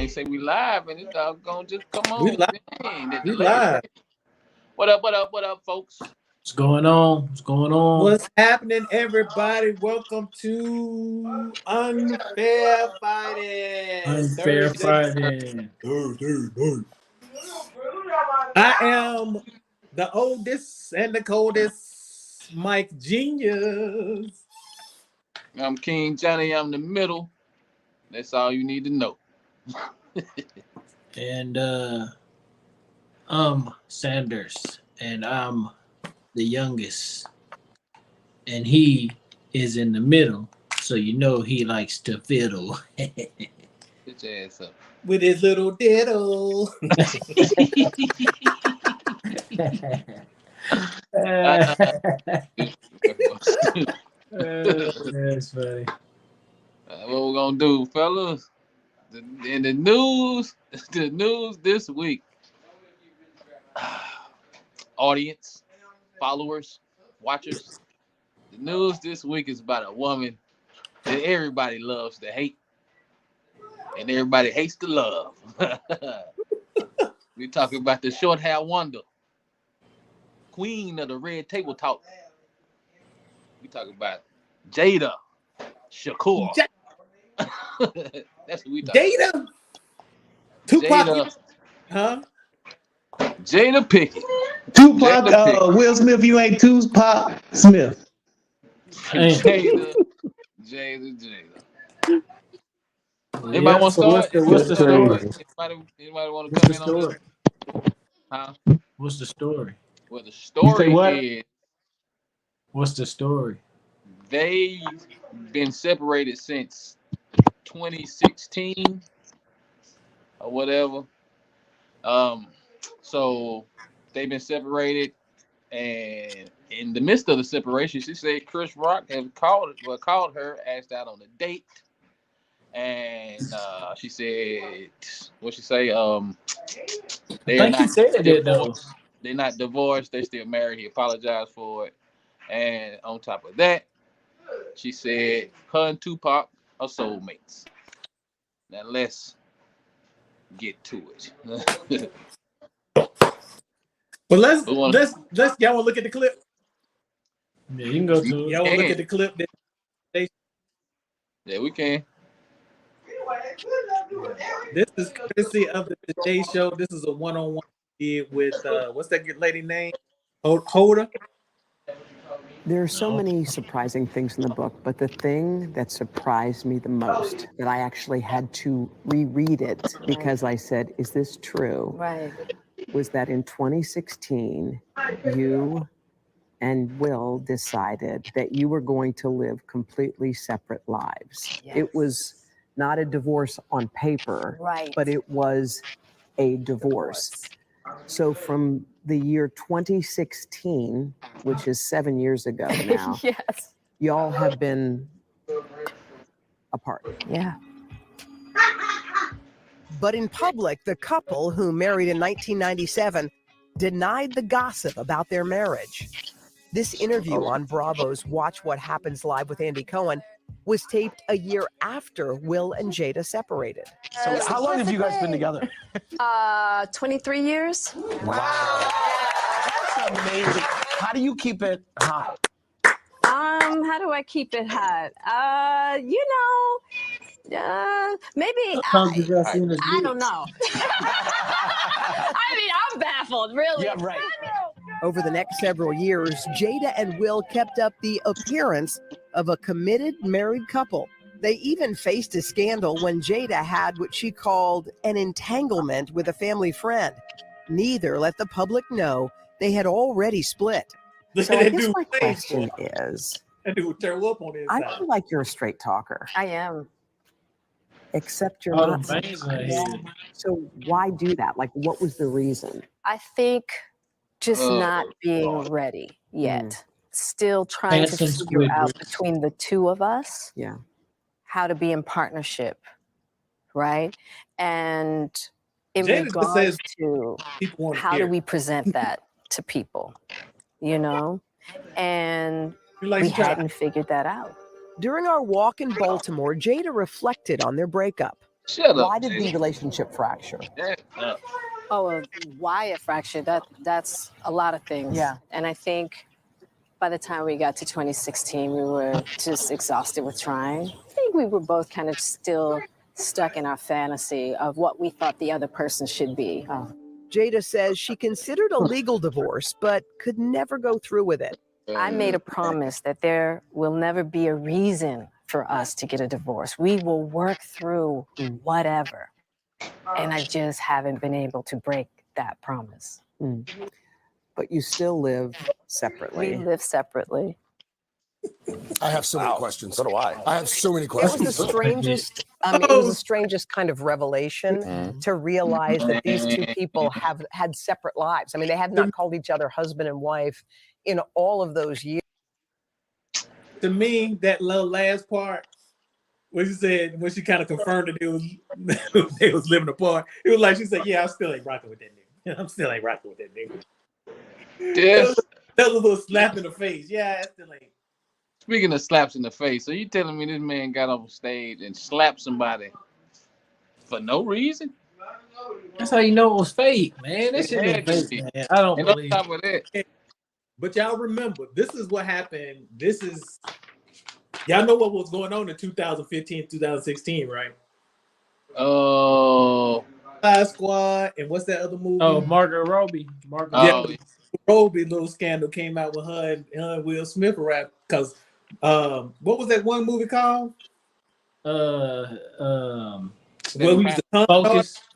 ain't say we live, and it doggone just come We on. live. Dang, that We delay is live. crazy. What up? What up? What up, folks? What's going on? What's going on? What's happening, everybody? Welcome to Unfair Fighting. Unfair Thursday. Friday. I am the oldest and the coldest, Mike Genius. I'm King Johnny. I'm the middle. That's all you need to know. And I'm Sanders. And I'm the youngest. And he is in the middle. So you know he likes to fiddle. Get your ass up. With his little diddle. That's funny. What we're gonna do, fellas? In the news, the news this week. Audience, followers, watchers. The news this week is about a woman that everybody loves to hate, and everybody hates to love. We talking about the short hair wonder, queen of the red table talk. We talking about Jada Shakur. That's what we talking about. Jada. Tupac. Jada, Huh? Jada Pickett. Tupac, Jada Pickett. Will Smith, you ain't Tupac Smith. Jada. Anybody want to start? What's the story? Anybody want to What's come the in on story? this? Huh? What's the story? Well, the You say story what? is What's the story? they've been separated since 2016 or whatever. So they've been separated, and in the midst of the separation, she said Chris Rock had called her, asked out on a date, and she said, what she say? I think he said it though. They're not divorced. They're still married. He apologized for it, and on top of that, she said her and Tupac are soulmates. Now let's get to it. Well, let's y'all want to look at the clip. Yeah, you can go to it. Y'all want to look at the clip. Yeah, we can. This is courtesy of the Today Show. This is a one-on-one with what's that lady name? Hoda. There are so many surprising things in the book, but the thing that surprised me the most, that I actually had to reread it because I said, is this true? Right. Was that in 2016, you and Will decided that you were going to live completely separate lives. Yes. It was not a divorce on paper, Right. but it was a divorce. So from the year 2016, which is 7 years ago now, Yes. y'all have been apart. Yeah. But in public, the couple, who married in 1997, denied the gossip about their marriage. This interview on Bravo's Watch What Happens Live with Andy Cohen was taped a year after Will and Jada separated. So how long have you guys been together? 23 years. Wow. That's amazing. How do you keep it hot? How do I keep it hot? Maybe I don't know. I mean, I'm baffled, really. Yeah, right. Over the next several years, Jada and Will kept up the appearance of a committed married couple. They even faced a scandal when Jada had what she called an entanglement with a family friend. Neither let the public know they had already split. So I guess my question is, That dude tear up on the I inside. feel like you're a straight talker, I am. except you're All not. the veins in her head. So why do that? Like, what was the reason? I think just Oh, not being God. ready yet. Still trying to Handsome figure out Squidward. between the two of us Yeah. how to be in partnership, right? And in Jada just regards says to people want to how hear. do we present that to people, you know? And You like we to try- hadn't figured that out. During our walk in Baltimore, Jada reflected on their breakup. Shut up. Why did the Jada. relationship fracture? Shut up. Oh, why a fracture? That's a lot of things. Yeah. And I think by the time we got to 2016, we were just exhausted with trying. I think we were both kind of still stuck in our fantasy of what we thought the other person should be. Jada says she considered a legal divorce, but could never go through with it. I made a promise that there will never be a reason for us to get a divorce. We will work through whatever. And I just haven't been able to break that promise. But you still live We separately. live separately. I have so many questions. So do I. I have so many It was questions. the strangest. I mean, it was the strangest kind of revelation to realize that these two people have had separate lives. I mean, they have not called each other husband and wife in all of those years. To me, that little last part, when she said, when she kind of confirmed that they was living apart, it was like she said, "Yeah, I still ain't rocking with that nigga. I'm still ain't rocking with that nigga." Yes. That was a little slap in the face. Yeah, I still ain't. Speaking of slaps in the face, so you telling me this man got on stage and slapped somebody for no reason? That's how you know it was fake, man. That It shit had was to be. fake, man. I don't And on believe top it. of that, But y'all remember, this is what happened. Y'all know what was going on in 2015, 2016, right? Suicide Squad, and what's that other movie? Oh, Margot Robbie. oh, Robbie little scandal came out with her and Will Smith rap because what was that one movie called? Well, we used to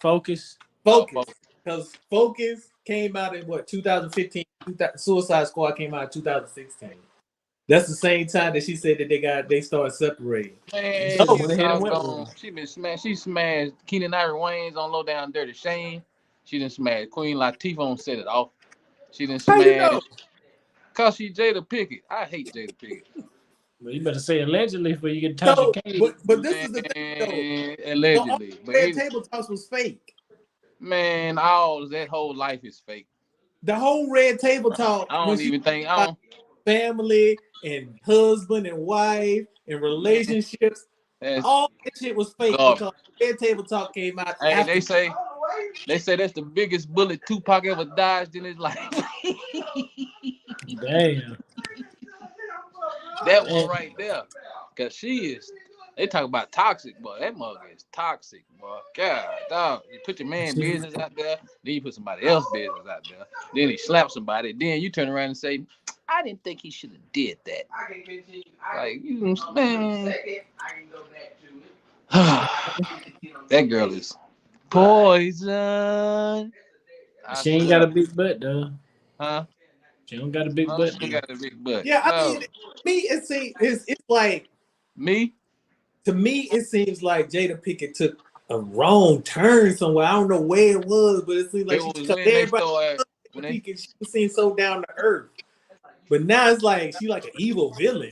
Focus. because Focus came out in what 2015. Suicide Squad came out in 2016. That's the same time that she said that they started separating. man, Oh, she's when they hit him with doggone- one. she been smashed. She smashed Keenan Ivory Wayans on Low Down Dirty Shame. She done smashed Queen Latifah on Set It Off. She done How you smashed know? cause she Jada Pinkett. I hate Jada Pinkett. Well, you better say allegedly before you get Tasha So, K. but this is the thing though. Man, The allegedly, but Red Table Talks was fake. man, all that whole life is fake. The whole Red Table Talk. I when don't she even think. I talked don't. about family and husband and wife and relationships. That's All that shit was fake garbage. because Red Table Talk came out Hey, after. they say that's the biggest bullet Tupac ever dodged in his life. Damn. That one right there, cause she is. They talk about toxic, boy. That mother is toxic, boy. God, dog. You put your man business out there, then you put somebody else's business out there. Then he slaps somebody. Then you turn around and say, "I didn't think he should have did that." Like you, man. That girl is poison. She ain't got a big butt though. Huh? She don't got a big No, butt. she Though. got a big butt. Yeah, I No. mean, me it's like Me? to me it seems like Jada Pinkett took a wrong turn somewhere. I don't know where it was, but it seems like It was she when they everybody started. When they, Pinkett, she seemed so down to earth. But now it's like she like an evil villain.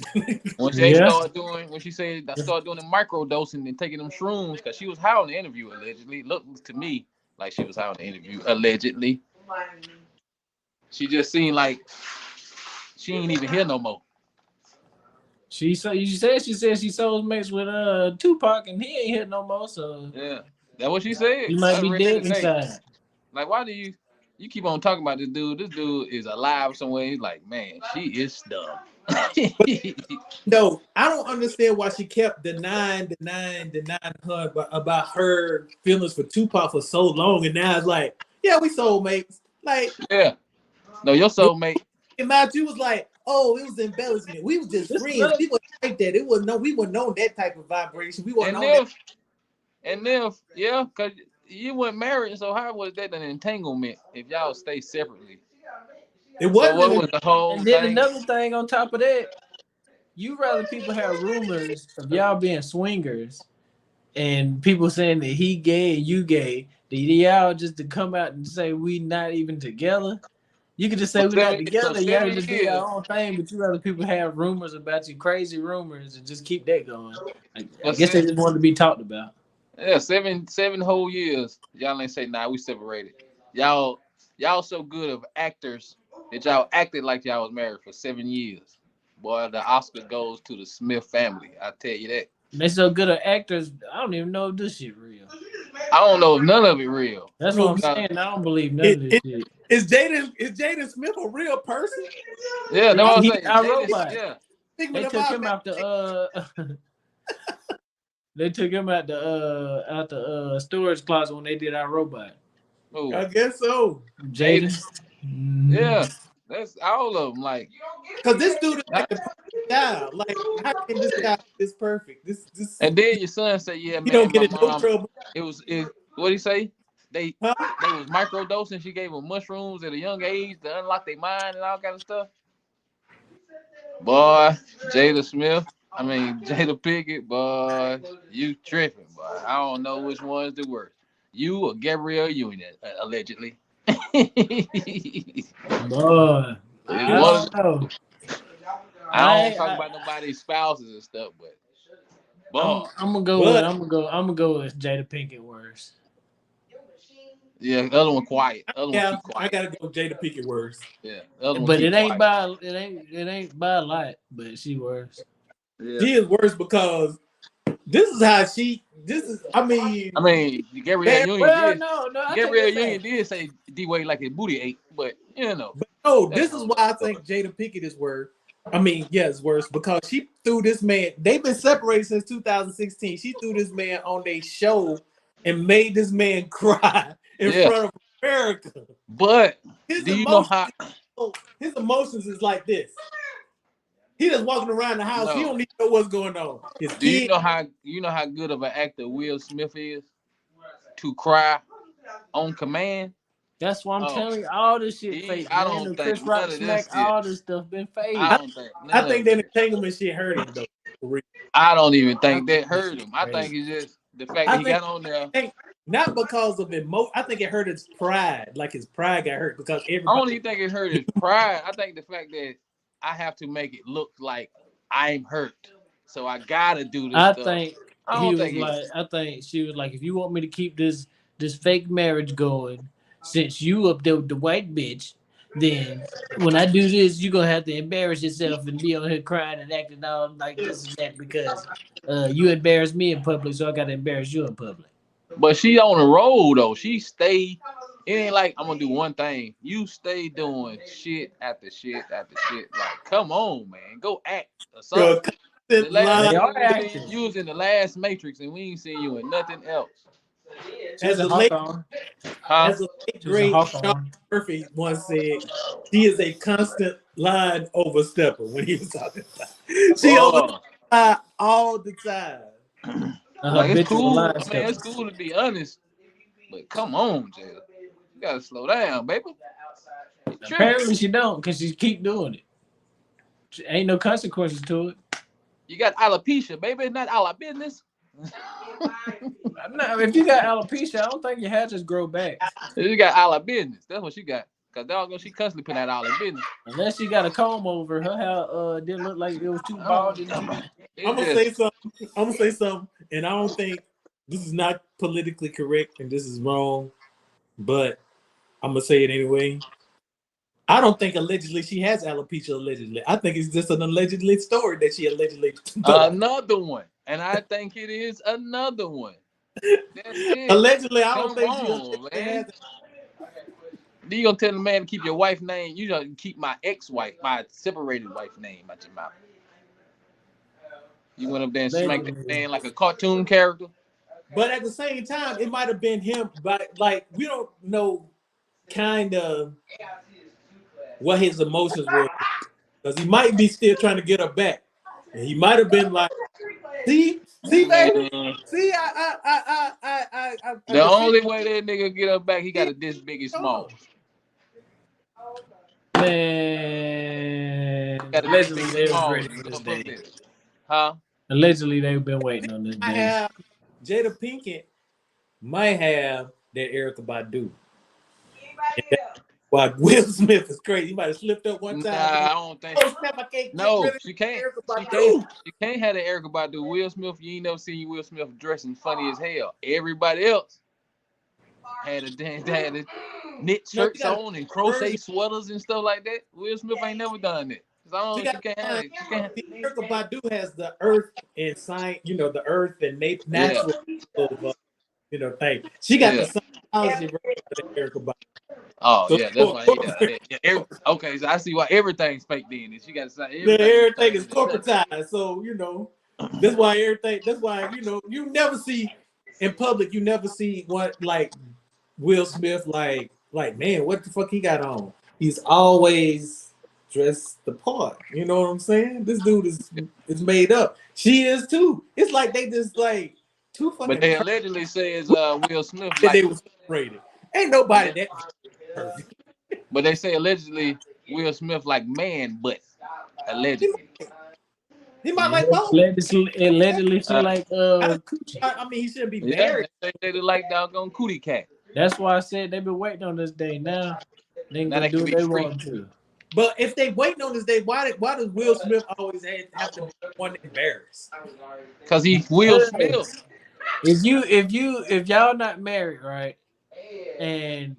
Once they Yeah. started doing, when she said I started doing the micro dosing and taking them shrooms, because she was high on the interview allegedly. Looked to me like she was high on the interview allegedly. She just seemed like she ain't even here no more. She said she sold mates with Tupac and he ain't hit no more. So Yeah, that's what she said. he might I be read dead it today. inside. Like, why do you keep on talking about this dude? This dude is alive somewhere. He's like, man, she is dumb. No, I don't understand why she kept denying her about her feelings for Tupac for so long, and now it's like, yeah, we soulmates. Like, Yeah. No, your soulmate. imagine you was like, oh, it was embellishment. We was just friends. We wasn't like that. We wouldn't know that type of vibration. We wasn't on that. And if yeah, because you weren't married, so how was that an entanglement if y'all stay separately? It So wasn't. what was the whole And then thing? another thing on top of that, you rather people have rumors of y'all being swingers and people saying that he gay and you gay, that y'all just to come out and say we not even together. You could just say we're not together, y'all just do your own thing, but you rather people have rumors about you, crazy rumors, and just keep that going. I guess they just wanted to be talked about. Yeah, seven whole years. Y'all ain't say nah, we separated. Y'all so good of actors that y'all acted like y'all was married for 7 years. Boy, the Oscar goes to the Smith family. I tell you that. They so good at actors, I don't even know if this shit real. I don't know if none of it real. That's what I'm saying. I don't believe none of this shit. Is Jaden Smith a real person? Yeah, no, I'm saying. iRobot. Yeah. They took him out the they took him out the storage closet when they did iRobot. Ooh. I guess so. Jaden. Yeah, that's all of them. Like, because this dude is like the perfect guy. Like, how can this guy be this perfect? This. And then your son said, "Yeah, man, you don't get in no mom, trouble." It what he say? They was microdosing. She gave them mushrooms at a young age to unlock their mind and all kind of stuff. Boy, Jada Pinkett, boy, you tripping, boy. I don't know which one's the worst. You or Gabrielle Union, allegedly. Boy, I don't know. I don't talk about nobody's spouses and stuff, but boy, I'm gonna go with Jada Pinkett worse. Yeah, the other one quiet. Yeah, I gotta go Jada Pinkett worse. Yeah, but it ain't by a lot, but she worse. Yeah. She is worse because this is how she. I mean, Gabrielle Union Gabrielle Union did say D-Wade like his booty ate, but you know. But no, this is why I think Jada Pinkett is worse. I mean, yes, worse because she threw this man. They've been separated since 2016. She threw this man on their show and made this man cry in front of America. But you know how his emotions is like this? He just walking around the house. He don't even know what's going on. You know how good of an actor Will Smith is to cry on command? That's why I'm telling you, all this shit fake. I don't think Chris Rock smack, all this stuff been fake. I think the entanglement shit hurt him though. I don't even think that hurt him. I think it's just the fact that he got on there. Not because of emotion. I think it hurt his pride. Like his pride got hurt because everybody. I don't even think it hurt his pride. I think the fact that I have to make it look like I'm hurt, so I gotta do this. I think she was like, if you want me to keep this fake marriage going, since you up there with the white bitch, then when I do this, you're gonna have to embarrass yourself and be on here crying and acting all like this and that because you embarrassed me in public, so I gotta embarrass you in public. But she on the road though. She stay. It ain't like I'm gonna do one thing. You stay doing shit after shit after shit. Like, come on, man, go act or something. You was in the last Matrix, and we ain't seen you in nothing else. As a late great Sean Murphy once said, she is a constant line overstepper when he was talking about it. She oversteps all the time. Like, it's cool. I mean, it's cool to be honest, but come on, Jada. You gotta slow down, baby. Apparently she don't, because she keep doing it. Ain't no consequences to it. You got alopecia, baby. It's not all our business. No, if you got alopecia, I don't think your hair just grow back. You got all our business. That's what she got. Cause doggone, she constantly put out all her business. Unless she got a comb over, her hair didn't look like it was too bald. I'm gonna say something, and I don't think this is not politically correct and this is wrong, but I'm gonna say it anyway. I don't think allegedly she has alopecia. Allegedly, I think it's just an allegedly story that she allegedly. Another one, and I think it is another one. Allegedly, I don't think she has. You gonna tell the man to keep your wife name? You know, keep my ex-wife, my separated wife name out your mouth. You went up there and smacked that man like a cartoon character. But at the same time, it might have been him. But like, we don't know, kind of what his emotions were, because he might be still trying to get her back, and he might have been like, "See, baby, see, I." The only way that nigga get her back, he got a this big and small. Man, allegedly they was ready for this day. Huh? Allegedly they've been waiting on this day. Jada Pinkett might have that Erykah Badu. While Will Smith is crazy, he might have slipped up one time. Nah, I don't think. No, she can't. She can't have the Erykah Badu. Will Smith, you ain't never seen Will Smith dressing funny as hell. Everybody else had a knit shirts on and crochet sweaters and stuff like that. Will Smith ain't never done that. She can't have it. Erykah Badu has the earth and science, the earth and natural. You know, thing. She got Yeah. the psychology right to Erykah Badu. Oh So, yeah, that's why. Okay, so I see why everything's fake then. She got to say everything is corporatized. So you know, that's why everything. That's why you never see in public. You never see what like Will Smith like man, what the fuck he got on? He's always dressed the part. You know what I'm saying? This dude is made up. She is too. It's like they just like two fucking. But they allegedly says Will Smith that they was separated. Ain't nobody that perfect. But they say allegedly Will Smith like man butt. Allegedly. He might like both. Allegedly, she like coochie. I mean, he shouldn't be married. They like doggone cootie cat. That's why I said they've been waiting on this day. Now they can do what they want to. But if they waiting on this day, why does Will Smith always have to be one embarrassed? Because he Will Smith. If y'all not married, right? And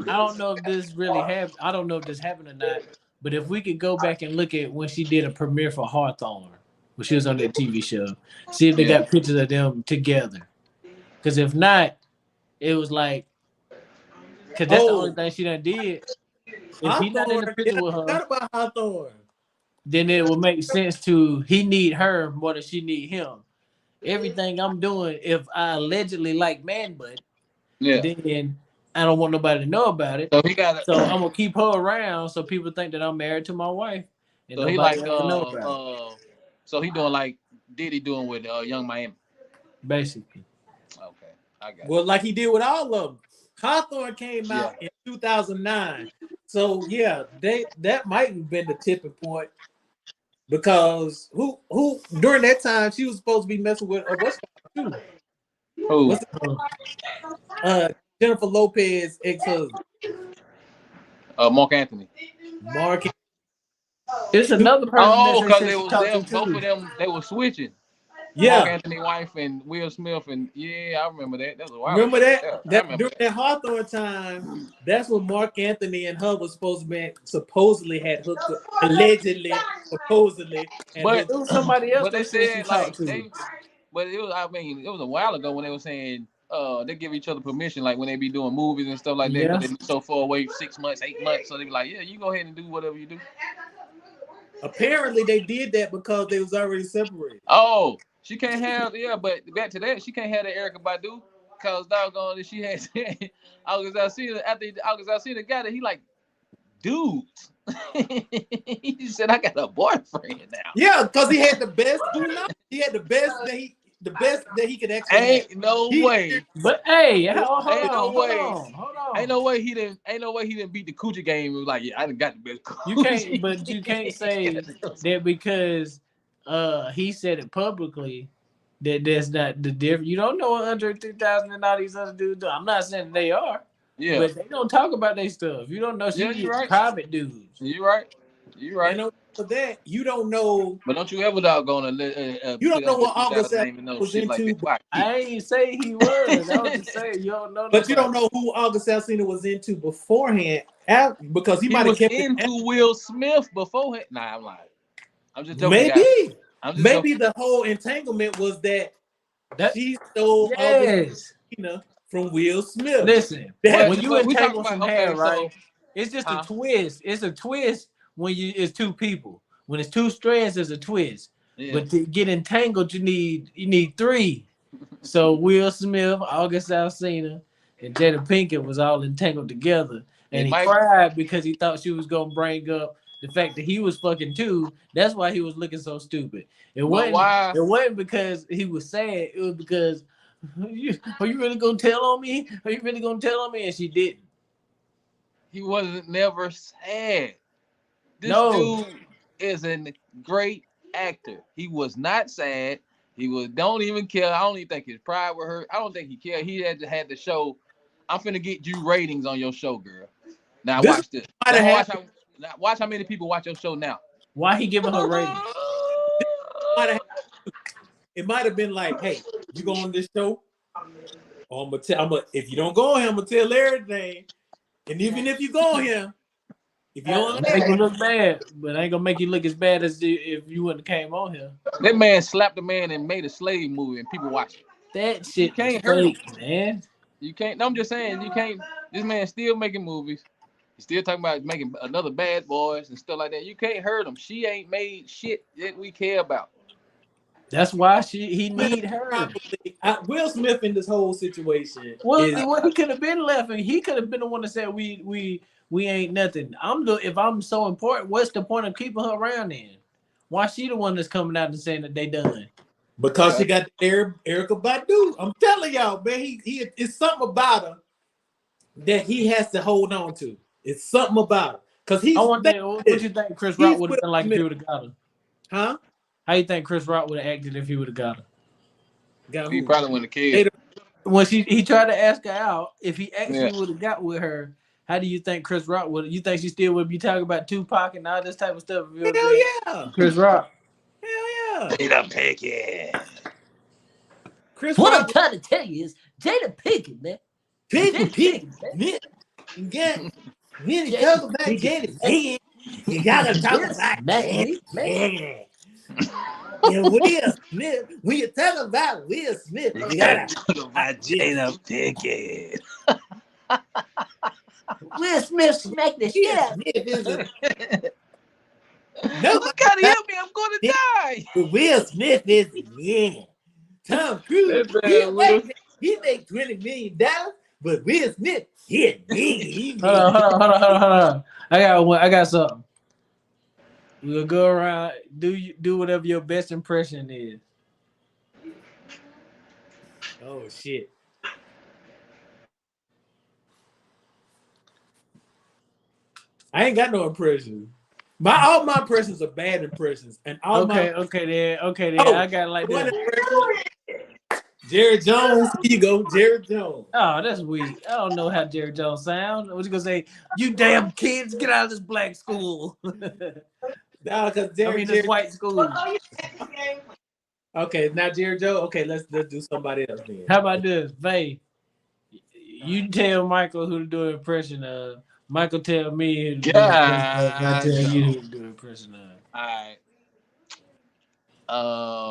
I don't know if this really happened. I don't know if this happened or not. But if we could go back and look at when she did a premiere for Hawthorne, when she was on that TV show, see if they got pictures of them together. Because if not, it was like, because that's the only thing she done did. If he not in the picture with her, about Hawthorne, then it would make sense to he need her more than she need him. Everything I'm doing, if I allegedly like man butt, then I don't want nobody to know about it. So I'm gonna keep her around so people think that I'm married to my wife. And so he like know about it. So he doing like Diddy doing with Young Miami. Basically. Okay, I got it. Well, like he did with all of them. Hawthorne came out in 2009. So yeah, that might have been the tipping point. Because who during that time she was supposed to be messing with Who? Jennifer Lopez ex-husband. Mark Anthony. It's another person. Oh, because they was them, both of them. They were switching. Yeah, Mark Anthony wife and Will Smith, and I remember that. That was a while. Remember that? Yeah, During that Hawthorne time, that's when Mark Anthony and her was supposedly had hooked up, allegedly, supposedly. But it was somebody else. But they said but it was. I mean, it was a while ago when they were saying they give each other permission, like when they be doing movies and stuff like that. Yeah. But they be so far away, 6 months, 8 months, so they be like, yeah, you go ahead and do whatever you do. Apparently, they did that because they was already separated. Oh. She can't have, but back to that, she can't have the Erykah Badu because doggone she had August Alsina. After August Alsina got it, he like, dude. He said, I got a boyfriend now. Yeah, because he had the best. He had the best that he could actually. Ain't no way. But hey, hold on. Ain't no way he didn't beat the coochie game. It was like, I done got the best coochie. You can't say that because he said it publicly that that's not the difference. You don't know Andre 3000 and all these other dudes. I'm not saying they are. Yeah. But they don't talk about their stuff. You don't know she's private dudes. You're right. And for that, you don't know. But don't you ever doggone you don't know what August Alsina was into. I ain't say he was. I was just saying you don't know. But you don't know who August Alsina was into beforehand, because he might have kept into Will Smith beforehand. Nah, I'm lying. I'm just joking. Maybe the whole entanglement was that she stole August Alsina from Will Smith. Listen, when you entangle some hair, right? It's just a twist. It's a twist when it's two people. When it's two strands, it's a twist. Yeah. But to get entangled, you need three. So Will Smith, August Alsina, and Jada Pinkett was all entangled together, and he cried because he thought she was gonna bring up the fact that he was fucking too. That's why he was looking so stupid. It wasn't because he was sad. It was because are you really gonna tell on me? Are you really gonna tell on me? And she didn't. He wasn't never sad. This dude is a great actor. He was not sad. Don't even care. I don't even think his pride was hurt. I don't think he cared. He had the show. I'm finna get you ratings on your show, girl. Now watch this. Watch how many people watch your show now. Why he giving her ratings? It might have been like, hey, you go on this show? If you don't go on here, I'm gonna tell everything. And even if you go on here, if you don't make you look bad, but I ain't gonna make you look as bad as if you wouldn't have came on here. That man slapped a man and made a slave movie, and people watch it. That shit can't was hurt him. fake, man. You can't. No, I'm just saying you can't. This man's still making movies. He's still talking about making another Bad Boys and stuff like that. You can't hurt him. She ain't made shit that we care about. That's why he need her. Will Smith in this whole situation. Well, he could have been left, and he could have been the one that said we ain't nothing. If I'm so important, what's the point of keeping her around then? Why she the one that's coming out and saying that they done? Because she got Erykah Badu. I'm telling y'all, man, he it's something about her that he has to hold on to. It's something about her. Because he's. What you think Chris Rock would have been like if he would have got her? Huh? How you think Chris Rock would have acted if he would have got her? He probably wouldn't have cared. When he tried to ask her out, if he actually would have got with her, how do you think Chris Rock would? You think she still would be talking about Tupac and all this type of stuff? Hell yeah, Chris Rock. Hell yeah, Jada Pinkett. What I'm trying to tell you is Jada Pinkett, man. Pinkett, man. When you talk about Jada Pinkett, you gotta talk about man. And Will Smith, when you talk about Will Smith, you gotta talk about Jada Pinkett. Will Smith smacked the shit out. No, gotta help me. I'm gonna die. Will Smith is Tom Cruise. He make $20 million, but Will Smith, he Hold on. I got something. We'll go around. Do whatever your best impression is. Oh shit. I ain't got no impressions. All my impressions are bad impressions, and all okay then. I got like that. Jerry Jones, here you go, Jerry Jones. Oh, that's weak. I don't know how Jerry Jones sounds. What you gonna say? You damn kids, get out of this black school. No, because this white school. Okay, now Jerry Jones. Okay, let's do somebody else then. How about this, Vay? You tell Michael who to do an impression of. Michael tell me who to do an impression of. I tell you who to do an impression of. All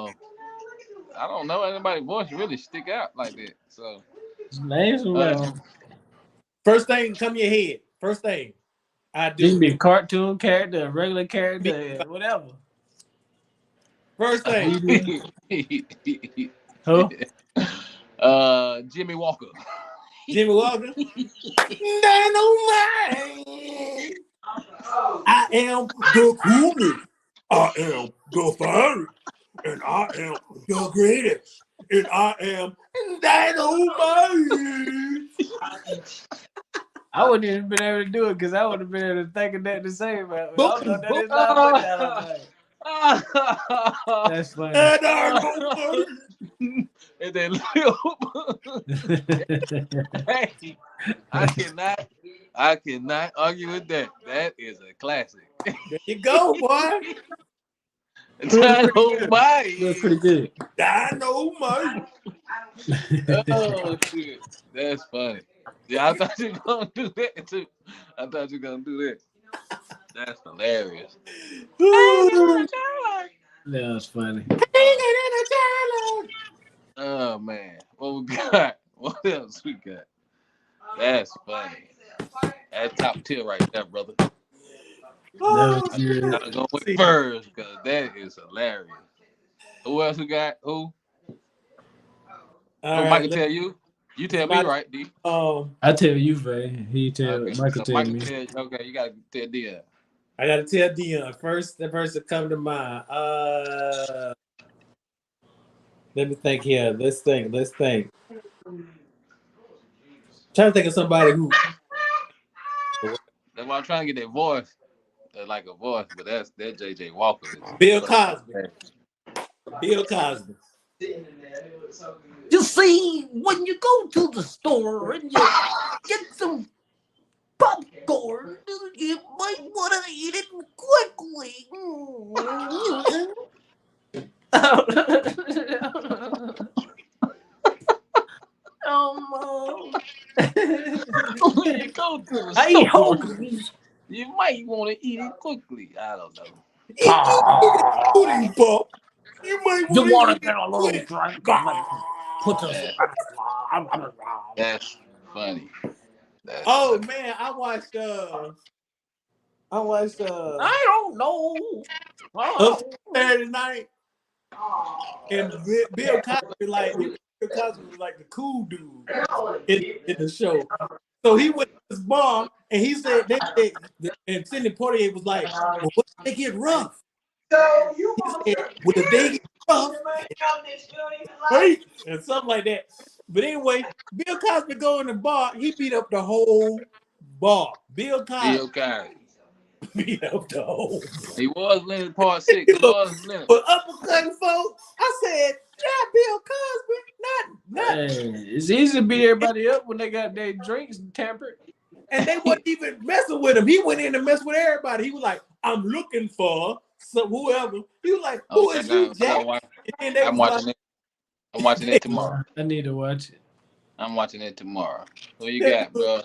right. I don't know anybody's voice really stick out like that. So first thing come to your head. First thing I do. This can be a cartoon character, a regular character, whatever. First thing. Who? Jimmy Walker. Jimmy Walker. Dynamite. I am the coolest. I am the finest. And I am the greatest. And I am Dynamite. I wouldn't even been able to do it because I would have been able to think of that to say about it. That's funny. And then hey, I cannot argue with that. That is a classic. There you go, boy. Dynamite. That's pretty good. Dynamite. Oh shit, that's funny. Yeah, I thought you were gonna do that too. That's hilarious. That's funny. Oh man, what we got? What else we got? That's funny. That's top tier right there, brother. I'm going with first because that is hilarious. Who else we got? Who? Michael tell you? You tell me, right, D? I tell you, Vay. He tell Michael tell me. Okay, you gotta tell Dion. I gotta tell Dion first. The person come to mind. Let me think here. Let's think. I'm trying to think of somebody who. That's why I'm trying to get that voice, like a voice, but that's JJ Walker. Bill Cosby. You see, when you go to the store and you get some popcorn, you might want to eat it quickly. When you go to the store, you might want to eat it quickly. I don't know. You want to get a little drink. Put the That's funny. That's Oh funny. man, I watched I don't know. Up Saturday night, and Bill Cosby Bill Cosby was like the cool dude in the show. So he went to this bar and he said and Sidney Poitier was like, well, what if they get rough? He said, well, if they get rough, right? And something like that. But anyway, Bill Cosby go in the bar, he beat up the whole bar. Bill Cosby beat up the whole bar. He was Leonard Part 6. He was Leonard. But uppercutting folks, I said, not Bill Cosby, not. It's easy to beat everybody up when they got their drinks tampered. And they wasn't even messing with him. He went in to mess with everybody. He was like, I'm looking for whoever. He was like, who is you, Jack? I'm watching it. I'm watching it tomorrow. I need to watch it. I'm watching it tomorrow. What you got, bro?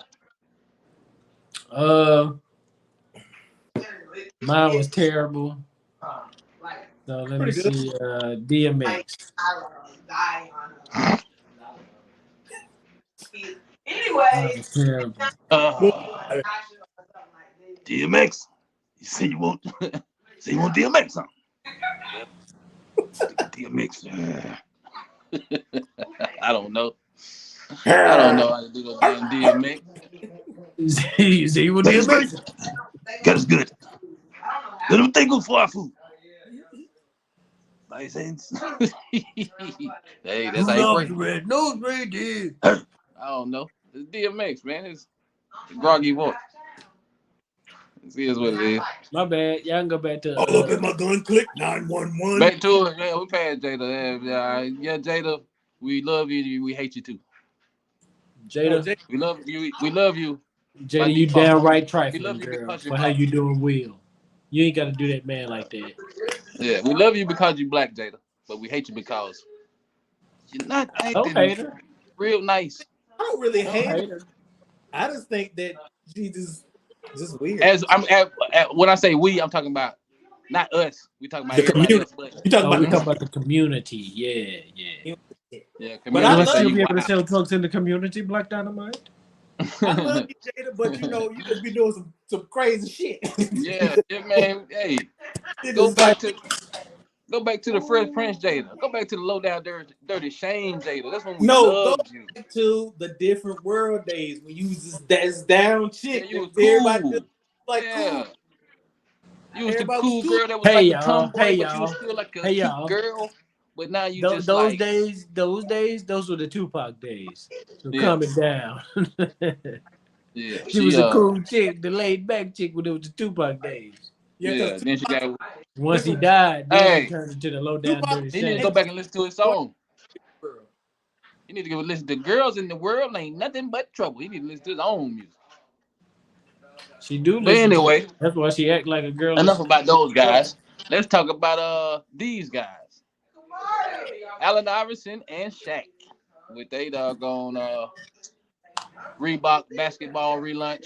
Mine was terrible. So let me see. DMX. Anyway, Terrible. DMX. You say you want DMX, huh? DMX. I don't know. I don't know how to do the damn DMX. You see what DMX? God is good. Let him think of for our food. Nice hands. Hey, that's how you break. Nose right there. I don't know. It's DMX, man. It's a groggy voice. It is what it is. My bad. Y'all can go back to. All up in my gun click 911. Back to it, man. We passed Jada. Yeah, Jada. We love you. We hate you too. Jada. We love you. We love you. Jada, Like you downright trifling, love you girl, because for you're how you doing Will. You ain't got to do that man like that. Yeah, we love you because you black, Jada, but we hate you because you're not acting real nice. I don't really hate her. I just think that she's just weird. As I'm when I say we, I'm talking about not us. We talking about the community. Else, but We talking about the community. Yeah. Yeah, But I love you be able to sell drugs in the community, Black Dynamite. I love you, Jada, but you just be doing some crazy shit. yeah, man. Hey, go back to the Fresh Prince, Jada. Go back to the low down dirty shame, Jada. That's when we loved you. Back to the different world days when you was this down chick. Yeah, you was everybody cool. just like cool. You was Everybody the cool was girl that was Hey, like a y'all. tomboy, Hey, but you y'all. was still like a Hey, cute y'all. girl. But now you those just like days, those were the Tupac days. So Yeah. calm it down. yeah, She was a cool chick, the laid back chick when it was the Tupac days. Yeah, then she got. Once he died, then Hey. he turned into the low down dirty You need to shame. go back and listen to his song. You need to go listen to Girls in the World Ain't Nothing But Trouble. You need to listen to his own music. She do But listen. anyway, That's why she act like a girl. enough about those guys. Let's talk about these guys. Allen Iverson and Shaq with they doggone Reebok basketball relaunch.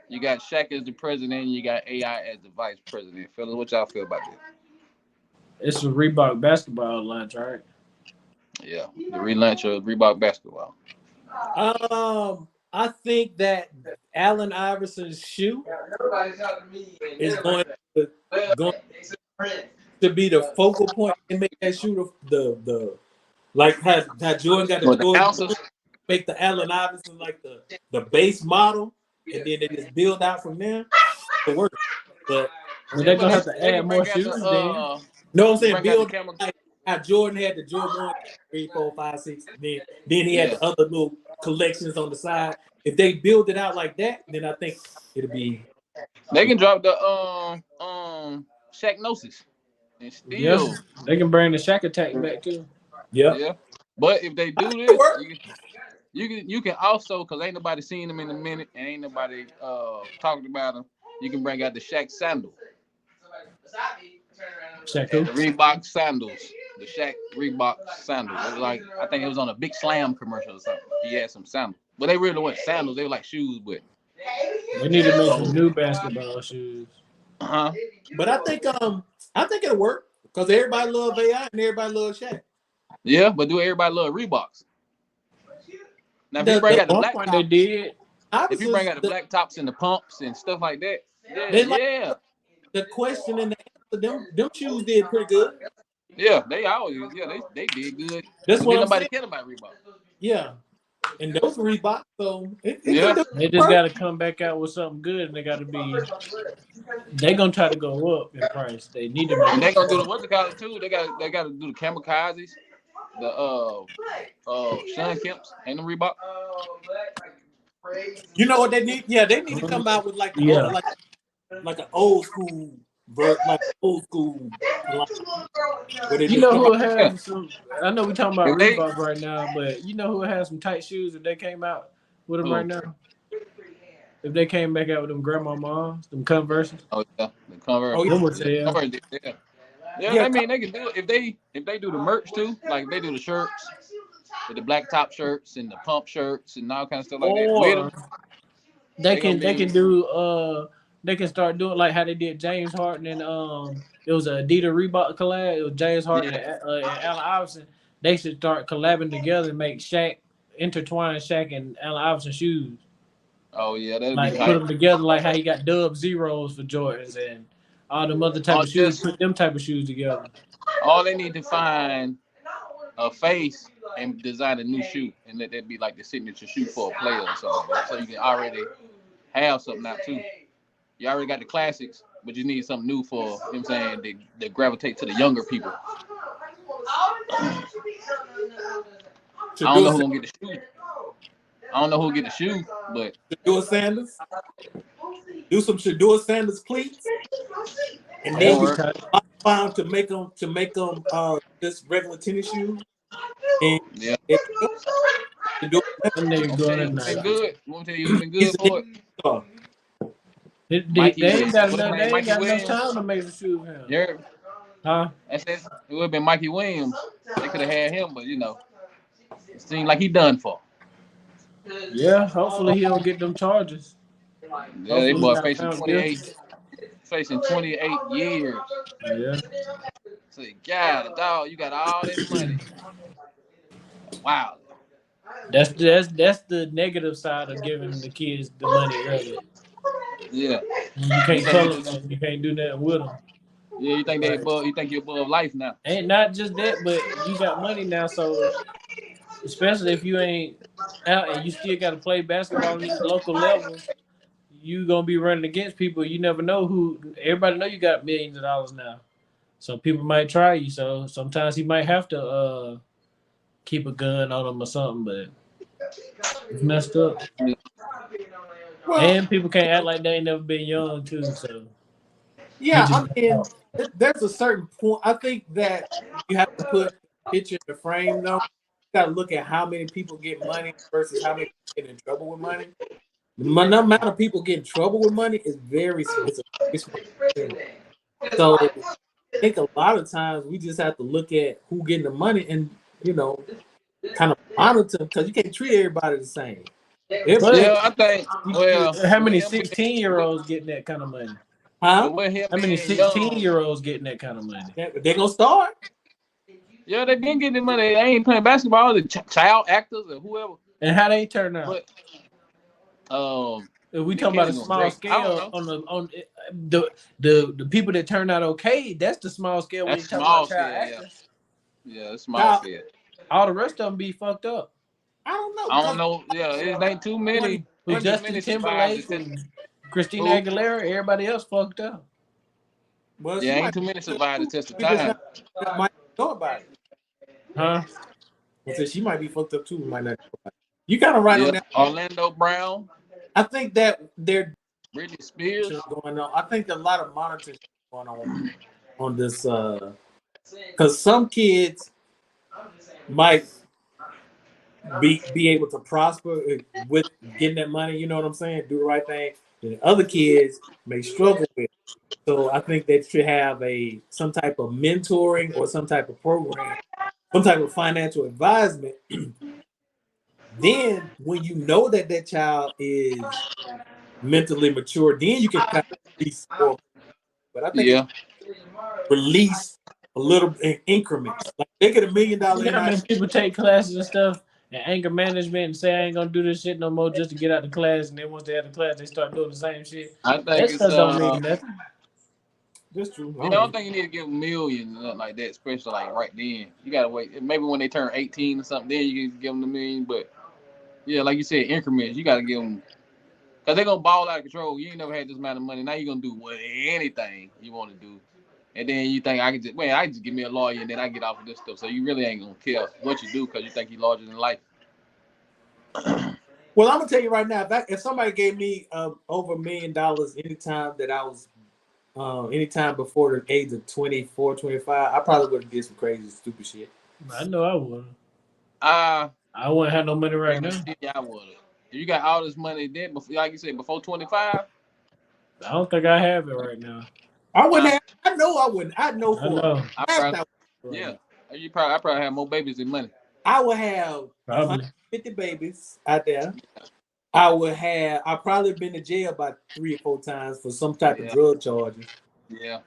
You got Shaq as the president, and you got AI as the vice president. Fellas, what y'all feel about this? It's a Reebok basketball lunch, right? Yeah, the relaunch of Reebok basketball. I think that Allen Iverson's shoe is going to be the focal point and make that shoe the like how Jordan got the Jordan, make the Allen Iverson like the base model, and then they just build out from there to work. But they're gonna have to add more shoes. Then no, I'm saying build like how Jordan had the Jordan 1, 3, 4, 5, 6, and then he had the other little collections on the side. If they build it out like that, then I think it'll be. They can drop the Shaq Gnosis and still. They can bring the Shaq Attack back too. Yeah. But if they do this, you can also, because ain't nobody seen them in a minute and ain't nobody talking about them, you can bring out the Shaq sandal. Shaq the Reebok sandals. The Shaq Reebok sandals. It was like, I think it was on a Big Slam commercial or something. He had some sandals. But they really weren't sandals. They were like shoes, but they need to make some new basketball shoes. But I think it'll work because everybody loves AI and everybody loves Shaq. Yeah, but do everybody love Reeboks? Now, if you The bring out the One black point they tops, did. if you bring out the black tops and the pumps and stuff like that, They yeah, like yeah, the question and the answer. Them shoes did pretty good. yeah, they always, yeah, they did good. That's But what then I'm nobody saying. cared about Reebok. Yeah, and those Reebok, so it Yeah. can do They just got to come back out with something good, and they got to be. They gonna try to go up in price. They need to make. And they gonna do the what's it called too. They got to do the kamikazes, the Sean Kemp's and the Reebok. You know what they need? Yeah, they need to come out with like the old, like an old school like old school. Where they You just know come who out. has some? I know we talking about If they- Reebok right now, but you know who has some tight shoes if they came out with them Who? right now? If they came back out with them grandma moms, them Converses. Oh yeah, the Converse. Oh, yeah. Them would say, Converse, yeah. Yeah, I mean they can do it if they do the merch too, like if they do the shirts with the black top shirts and the pump shirts and all kind of stuff like that. With or them, they gonna can do they can start doing like how they did James Harden and it was a Adidas Reebok collab. It was James Harden and Allen Iverson. They should start collabing together and make intertwine Shaq and Allen Iverson shoes. oh yeah, that'd Like be put tight. them together, like how he got Dub Zeros for Jordans and all them other type of shoes. Put them type of shoes together. All they need to find a face and design a new shoe, and let that be like the signature shoe for a player or something. So you can already have something out too. You already got the classics, but you need something new for, you know what I'm saying, they gravitate to the younger people. I don't know who gonna get the shoe. I don't know who'll get the shoe, but Shador Sanders. Do some Shador Sanders cleats, and then you found to make them just regular tennis shoes. And yeah, Them niggas going in it's been there. good. I'm gonna tell you, it's been good for it. They ain't got enough. They ain't Mikey got enough Williams. time to make the shoe. Yeah, Huh? it would have been Mikey Williams. They could have had him, but you know, it seemed like he done for. Yeah. Hopefully he don't get them charges. Yeah, they boy Hopefully he got facing 28 years. Yeah. So God, dog, you got all this money. Wow. That's the negative side of giving the kids the money early. Yeah. You can't tell them. You can't do nothing with them. Yeah, you think you're above life now. Ain't not just that, but you got money now, so especially if you ain't out and you still got to play basketball on these local levels, you gonna be running against people. You never know who. Everybody know you got millions of dollars now, so people might try you. So sometimes he might have to keep a gun on him or something, but it's messed up. Well, And people can't act like they ain't never been young too. So yeah, I mean, there's a certain point. I think that you have to put a picture in the frame, though. You got to look at how many people get money versus how many people get in trouble with money. The amount of people get in trouble with money is very small. So I think a lot of times we just have to look at who getting the money and, you know, kind of monitor them, because you can't treat everybody the same. Yeah, I think. Well, how many 16-year-olds getting that kind of money? Huh? How many 16-year-olds getting that kind of money? They're gonna start. Yeah, they been getting money. They ain't playing basketball. The child actors or whoever. And how they turn out? But, if we talking about a small scale on the people that turn out okay, that's the small scale. When you talking about child actors. Yeah, it's small scale. All the rest of them be fucked up. I don't know. I don't know. Yeah, it ain't too many. With Justin Timberlake and Christina Aguilera, everybody else fucked up. Well, yeah, ain't too many survived the test of time. Might know about it. Huh? So she might be fucked up too. Might not. You kind of right on that. Orlando Brown. I think that they're Britney Spears going on. I think a lot of monitoring going on this because some kids might be able to prosper with getting that money. You know what I'm saying? Do the right thing. And other kids may struggle with it. So I think they should have some type of mentoring or some type of program, some type of financial advisement. Then when you know that child is mentally mature, then you can kind of release. But I think release a little in increments. Like they get $1 million You know how many people take classes and stuff and anger management and say I ain't gonna do this shit no more just to get out the class, and then once they have the class, they start doing the same shit. I think That it's stuff don't mean nothing. That's true. I don't think you need to give them millions and nothing like that, especially like right then. You gotta wait. Maybe when they turn 18 or something, then you can give them the million. But yeah, like you said, increments. You gotta give them because they're gonna ball out of control. You ain't never had this amount of money. Now you're gonna do anything you want to do, and then you think I can just give me a lawyer and then I get off of this stuff. So you really ain't gonna care what you do because you think you're larger than life. Well, I'm gonna tell you right now, if somebody gave me over $1 million anytime that I was anytime before the age of 24, 25, I probably would have did some crazy, stupid shit. I know I would. I wouldn't have no money right now. Yeah, I would. If you got all this money then, before, like you said, before 25. I don't think I have it right now. I wouldn't have. I know I wouldn't. I know I know. I probably have more babies than money. I would have Probably 150 babies out there. I probably been to jail about 3 or 4 times for some type of drug charges. Yeah.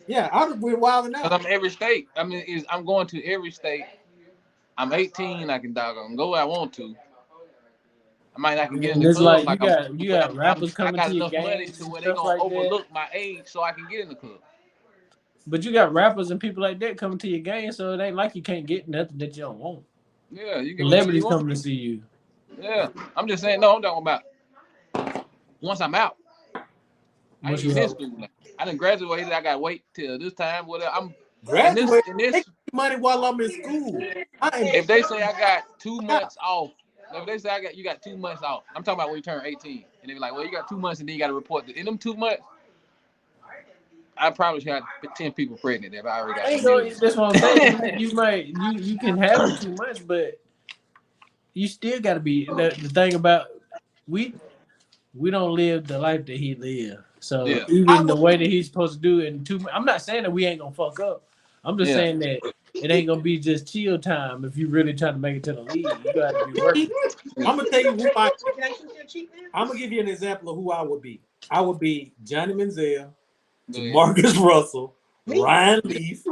Yeah, I'd have been wilding out. I'm every state. I mean, I'm going to every state. I'm 18. I can go where I want to. I might not can get in the it's club. like you got rappers coming I got to your enough money games to and where they stuff gonna like that. overlook my age so I can get in the club. But you got rappers and people like that coming to your game, so it ain't like you can't get nothing that you don't want. Yeah, you get Celebrities coming to see you. Yeah, I'm just saying. No, I'm talking about once I'm out. I ain't in school now. I done graduated. I got to wait till this time. Whatever. I'm graduating. Take money while I'm in school. If they say I got 2 months off, if they say you got 2 months off, I'm talking about when you turn 18, and they be like, well, you got 2 months, and then you got to report in them 2 months. I probably should have 10 people pregnant if I already got. I know that's what I'm saying. You can have it 2 months, but you still got to be the thing about we don't live the life that he lived. So even the way that he's supposed to do it in 2 months, I'm not saying that we ain't gonna fuck up. I'm just saying that it ain't gonna be just chill time if you really trying to make it to the league. You gotta be working. I'm gonna tell you I'm gonna give you an example of who I would be. I would be Johnny Manziel, Marcus Russell, Ryan Leaf.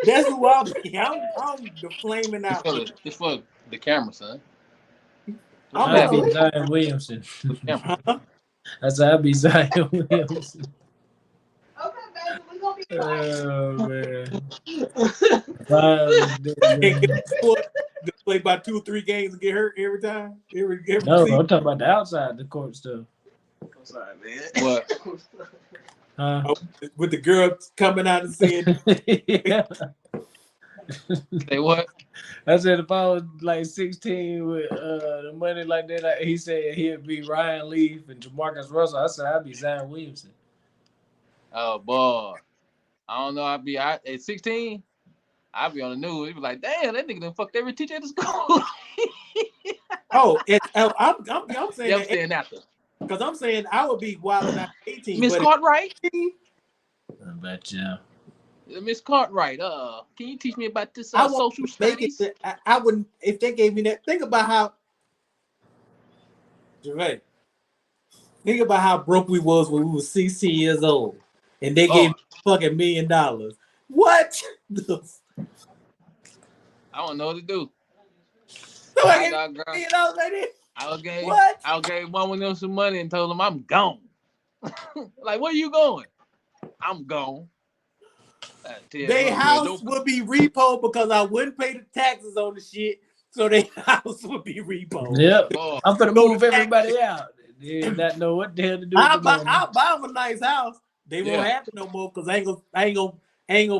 That's who I'll be. I'm the flaming out. It's for the camera, son. I'll be Zion Williamson. That's how I'll be Zion Williamson. Oh man. To play about 2 or 3 games and get hurt every time. Every no, season. I'm talking about the outside the court stuff. I'm sorry, man. What? With the girl coming out and saying, Say what? I said if I was like 16 with the money like that, he said he'd be Ryan Leaf and Jamarcus Russell. I said I'd be Zion Williamson. Oh boy, I don't know. At 16. I'd be on the news. He'd be like, "Damn, that nigga done fucked every teacher at the school." I'm saying. Yeah, I'm saying after. Because I'm saying I would be wild at 18. Miss Cartwright. I bet you. Miss Cartwright, can you teach me about this social studies? I wouldn't if they gave me that. Think about how Gervais. Think about how broke we was when we were 16 years old, and they gave me fucking $1 million. What? I don't know what to do. So I gave one of them some money and told him I'm gone. Like, where you going? I'm gone. Their house would be repo because I wouldn't pay the taxes on the shit, so their house would be repo. Yep. I'm gonna move everybody out. They not know what the hell to do. I'll buy them a nice house. They won't have it no more because I ain't gonna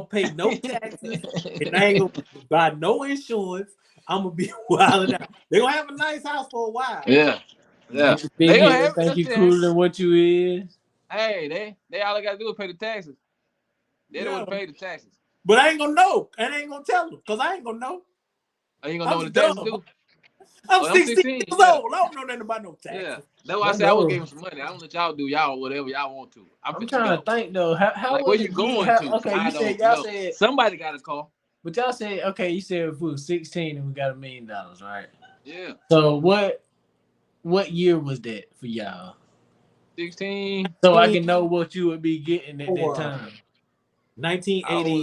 pay no taxes and I ain't gonna buy no insurance. I'm gonna be wilding out. They gonna have a nice house for a while. Yeah. They gonna think you cooler than what you is. Hey, they all they gotta do is pay the taxes. They don't pay the taxes. But I ain't gonna know, and I ain't gonna tell them because I ain't gonna know. I ain't gonna know what the taxes do. I'm 16 years old. I don't know nothing about no taxes. Yeah, that's why I said I would give them some money. I don't let y'all do whatever y'all want to. I'm trying to think though. How like, where you going to? Okay, you said y'all said somebody got a call. But y'all said you said if we were 16 and we got $1 million, right? Yeah. So what year was that for y'all? 16. So I can know what you would be getting at that time. How old was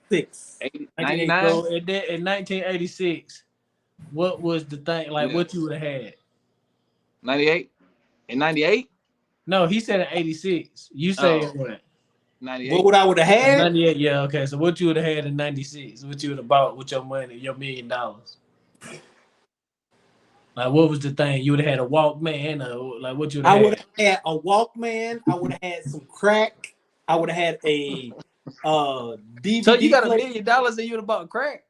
1986. I? 1986. 99? So in 1986, what was the thing like? Yeah. What you would have had? 98? In 98? No, he said in 86. You say Oh. what? 98. What would I would have had? 98. Yeah, okay. So what you would have had in 96? What you would have bought with your money, your $1 million? Like, what was the thing? You would have had a Walkman, or like what you would I have would had? have had a Walkman. I would have had some crack. I would have had a DVD So you got $1 player. million and you would have bought crack?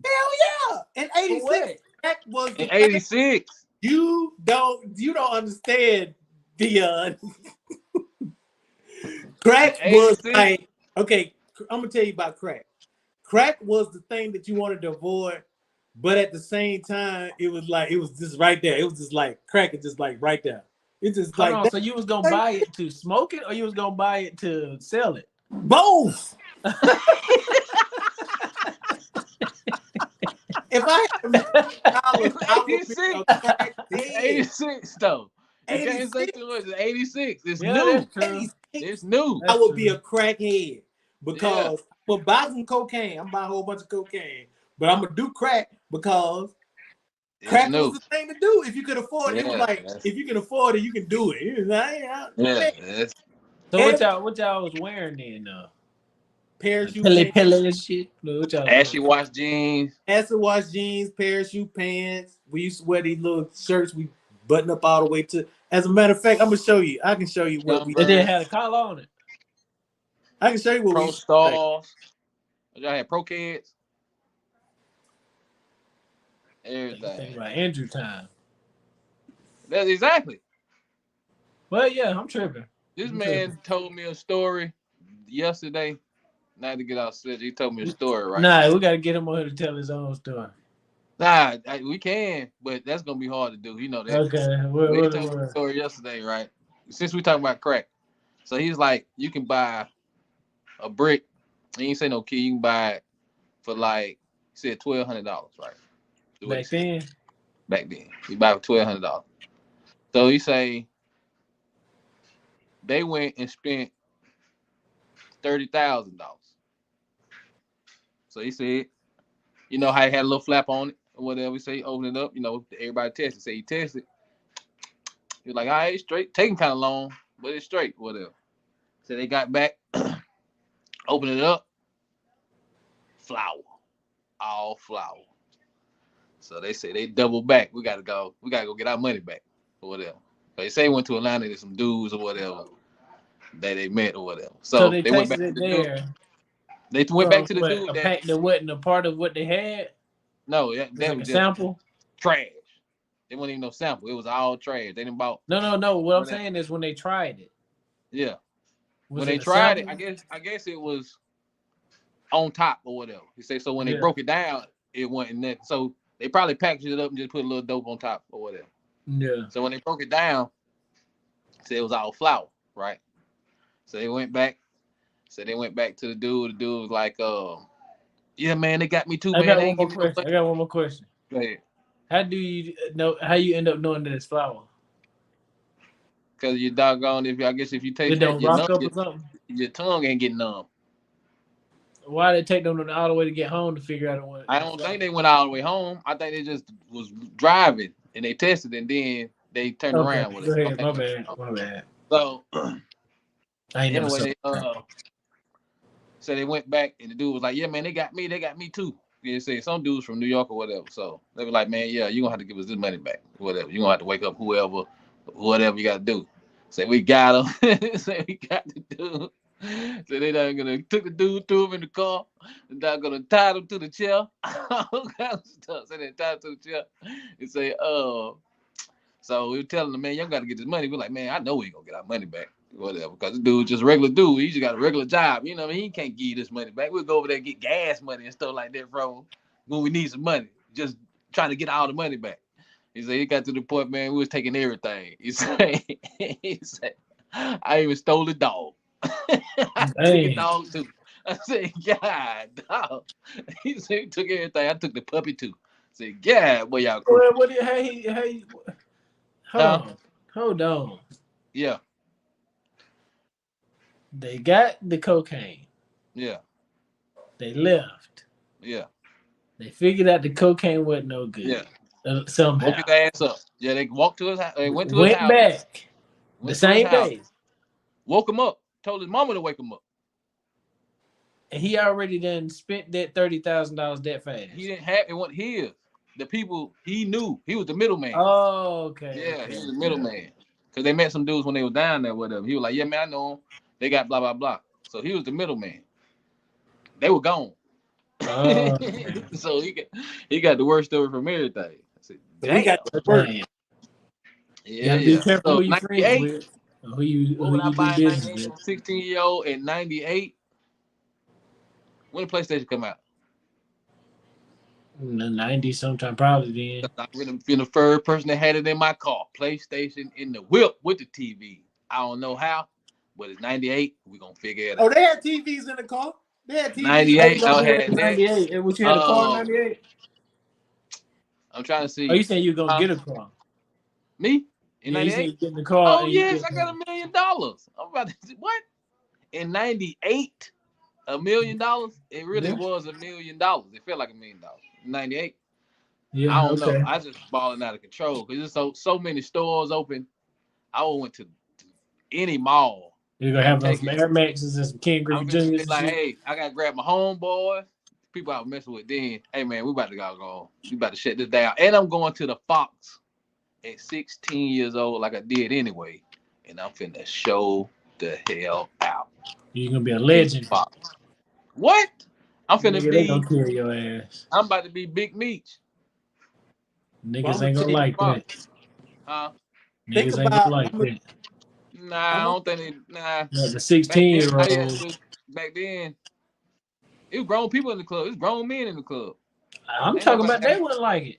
Hell yeah! In For 86, what? crack was the In 86. You don't understand the crack was 86? like, okay, I'm gonna tell you about crack. Crack was the thing that you wanted to avoid, but at the same time, it was just right there. It was just like crack is just like right there. It's just Hold like on, so you was gonna buy it to smoke it, or you was gonna buy it to sell it? both. If I had $1 million, I would be a crack It's head. 86 though. You can't say 86. too much. It's 86. It's Yeah, new. that's true. 86. It's new. I would be a crackhead because for buying some cocaine, I'm buying a whole bunch of cocaine, but I'm gonna do crack because crack was the thing to do. If you could afford it, it was like if you can afford it, you can do it. It was like, That's So what y'all was wearing then? Parachute Pele pants, shit. What y'all ashy wash jeans. acid wash jeans, parachute pants. We used to wear these little shirts we button up all the way to. As a matter of fact, I'm gonna show you. I can show you what we. They didn't have a collar on it. I can show you what Pro we. Stars. Y'all had Pro Kids. Everything. Think about Andrew time. That's exactly. Well, yeah, I'm tripping. This man told me a story yesterday. Not to get out of he told me a story right Nah, now. we gotta get him on here to tell his own story. Nah, we can, but that's gonna be hard to do. You know that. Okay, He told me a story yesterday, right? Since we talking about crack, so he's like, you can buy a brick. He ain't say no key. You can buy it for like, he said $1,200, right? Back then. Back then, you buy it for $1,200. So he say they went and spent $30,000. So he said, you know how he had a little flap on it or whatever. We say open it up, you know, everybody test it. Say he tested. He was like, all right, it's straight. Taking kind of long, but it's straight, whatever. So they got back, open it up, flour, all flour. So they say they double back. We gotta go get our money back or whatever. So they say went to Atlanta to some dudes or whatever that they met or whatever. So they went back tasted to the it there. dude. They went back to the What, dude a pack that wasn't a part of what they had. No, It was that like was a just sample. trash. It wasn't even no sample. It was all trash. They didn't bought. No. What I'm saying is when they tried it. Yeah. Was When it they a tried it, sample? I guess it was on top or whatever. He said so when they broke it down, it wasn't that. So they probably packaged it up and just put a little dope on top or whatever. Yeah. So when they broke it down, said it was all flour, right? So they went back. So they went back to the dude. The dude was like, yeah, man, they got me too, I man. got one more question. I got one more question. Go ahead. How do you know? How you end up knowing that it's flour? Because you doggone, if you taste It don't rock up or something. Your tongue ain't getting numb. Why did it take them all the way to get home to figure out what? I don't think they went all the way home. I think they just was driving and they tested and then they turned around with Go it. ahead. Okay. My bad. So I ain't never anyway, saw so they went back and the dude was like, yeah, man, they got me too. They say some dudes from New York or whatever. So they were like, man, yeah, you're gonna have to give us this money back, whatever. You're gonna have to wake up whatever you gotta do. Say we got him. Say we got the dude. So they not gonna took the dude, threw him in the car, and they're gonna tie him to the chair. All kinds of stuff. So they tied him to the chair and say, so we were telling them, man, y'all gotta get this money. We're like, man, I know we ain't gonna get our money back. Whatever, because the dude just a regular dude. He just got a regular job. You know what I mean? He can't give you this money back. We'll go over there and get gas money and stuff like that from when we need some money. Just trying to get all the money back. He said he got to the point, man, we was taking everything. He said, I even stole the dog. I took a dog too. I said, God, dog. He said he took everything. I took the puppy too. I said, God, boy, y'all cool. Hold on. Yeah. They got the cocaine. Yeah. They left. Yeah. They figured out the cocaine wasn't no good. Yeah. Somehow. Woke his ass up. Yeah, they walked to his house. They went to his Went house. back Went the to same his house, day. Woke him up. Told his mama to wake him up. And he already done spent that $30,000 that fast. He didn't have it. Wasn't his. The people he knew. He was the middleman. Oh, okay. Yeah, okay. he was the middleman. Because they met some dudes when they was down there, whatever. He was like, yeah, man, I know them. They got blah, blah, blah. So he was the middleman. They were gone. So he got the worst of it from everything. I said, We got the worst. Yeah, Be careful who you friends 98. with. Who you I do buy business with. 16-year-old in 98. When did PlayStation come out? In the 90s sometime, probably then. I've been the third person that had it in my car. PlayStation in the whip with the TV. I don't know how, but it's 98. We're going to figure it out. Oh, they had TVs in the car? They had TVs. 98. I had that. 98. And what you had a car in 98? I'm trying to see. Oh, you saying you going to get a car? Me? In Yeah, 98? you get in the car. Oh, yes, I got $1 million. I'm about to say, what? In 98? $1 million? It really was $1 million. It felt like $1 million. 98. Yeah, I don't know. I just balling out of control because there's so many stores open. I went to any mall. You're gonna have some Air Maxes and some Ken Griffey Jr. Like, hey, I gotta grab my homeboys. People I was messing with then. Hey man, we about to go. We about to shut this down. And I'm going to the Fox at 16 years old, like I did anyway. And I'm finna show the hell out. You're gonna be a legend. Fox. What? I'm finna Nigga, they gonna kill your ass. I'm about to be Big Meech. Niggas ain't gonna like that. Huh? Niggas ain't gonna like that. Nah, I don't think they, nah. The 16-year-old. Back then, it was grown people in the club. It was grown men in the club. I'm talking about they wouldn't like it.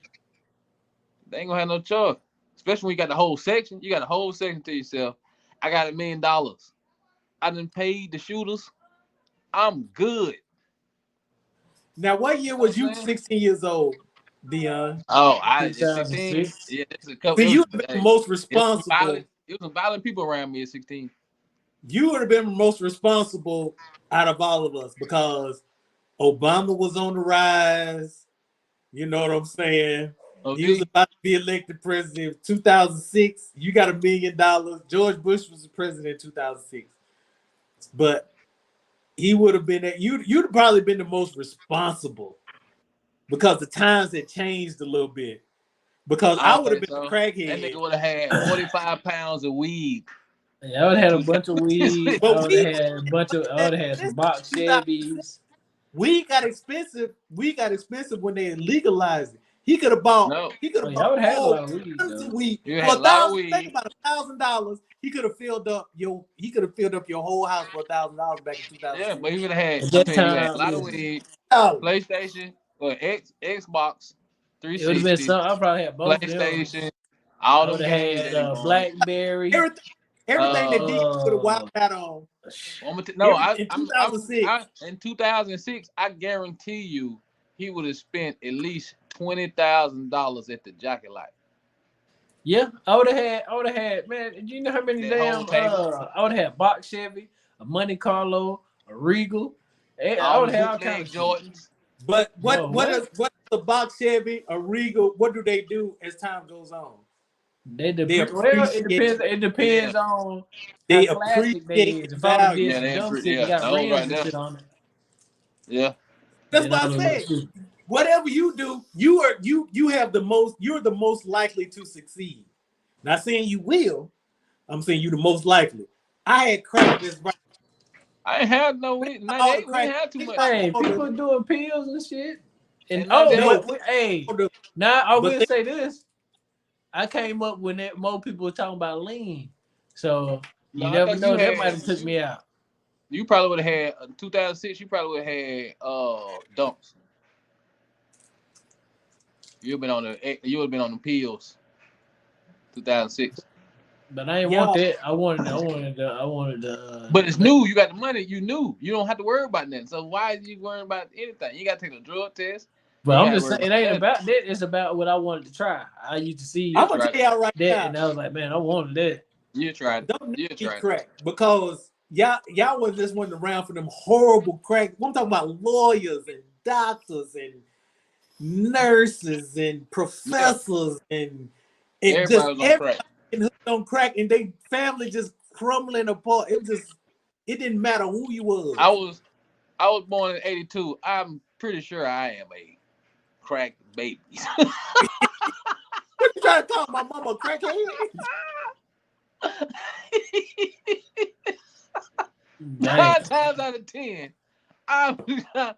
They ain't gonna have no choice. Especially when you got the whole section. You got a whole section to yourself. I got $1 million. I done paid the shooters. I'm good. Now, what year was you 16 years old, Dion? Oh, I was 16. Yeah, that's a couple. See, you have been the most responsible. It was some violent people around me at 16. You would have been the most responsible out of all of us because Obama was on the rise. You know what I'm saying? Okay. He was about to be elected president in 2006. You got $1 million. George Bush was the president in 2006. But he would have been you'd probably been the most responsible because the times had changed a little bit. Because I would have been a crackhead. That nigga would have had 45 pounds of weed. Yeah, I would have had a bunch of weed. I would have had some box Chevys. Weed got expensive. Weed got expensive when they legalized it. He could have bought. No. He could have I would have had a bought lot of weed. weed. You had a lot of weed. Think about $1,000. He could have filled up your. He could have filled up your whole house for $1,000 back in 2000. Yeah, but he would have had. At that you had a time, lot of weed. Oh. PlayStation or Xbox 360. It would have been some. I probably had both. PlayStation. All I would them have games. had BlackBerry. Everything that D would have wiped out on. No, in 2006. In 2006, I guarantee you, he would have spent at least $20,000 at the Jockey Lot. Yeah, I would have had. Man, do you know how many damn? I would have had box Chevy, a Monte Carlo, a Regal. I would have all kinds of Jordans. But what is the box Chevy, a Regal? What do they do as time goes on? It depends on they how classic they is. If I would get some dumb shit, you got rims and shit on it. Yeah. That's what I said. Whatever you do, you're the most likely to succeed. Not saying you will, I'm saying you're the most likely. I had crack this right. I ain't had no weed. We ain't had too much. Hey, people doing pills and shit. And now I will say this. I came up when more people were talking about lean. So you never know, that might have took me out. You probably would have had 2006, you probably would have had dumps. You would have been on the pills. 2006. But I didn't want that. I wanted the But it's new. You got the money. You knew. You don't have to worry about nothing. So why is you worrying about anything? You got to take a drug test. But I'm just saying, it ain't about that. It's about what I wanted to try. I used to see I'm gonna tell y'all right that, now, and I was like, man, I wanted that. You tried. Don't get crack because y'all was just went around for them horrible crack. I'm talking about lawyers and doctors and nurses and professors and Everybody just was on everybody crack. on crack, and they family just crumbling apart. It didn't matter who you was. I was born in '82. I'm pretty sure I am a crack baby. What you trying to call my mama a crackhead? 9 times out of 10, I'm 9 times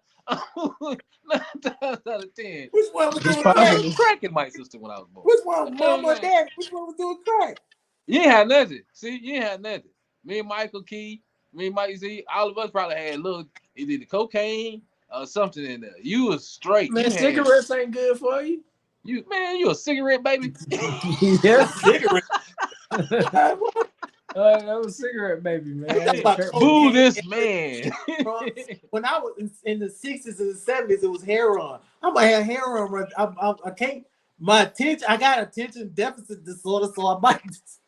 out of 10. Which one was doing I crack? was cracking my sister when I was born. Which one, mama or dad? Which one was doing crack? You ain't had nothing. See, you ain't had nothing. Me and Michael Key, me and Mike Z, all of us probably had either the cocaine or something in there. You was straight. Man, cigarettes ain't good for you. You a cigarette baby? Yeah, cigarette. That was cigarette baby, man. Boo this man. When I was in the 60s and the 70s, it was heroin. I'm gonna have heroin. I can't. I got attention deficit disorder, so I might just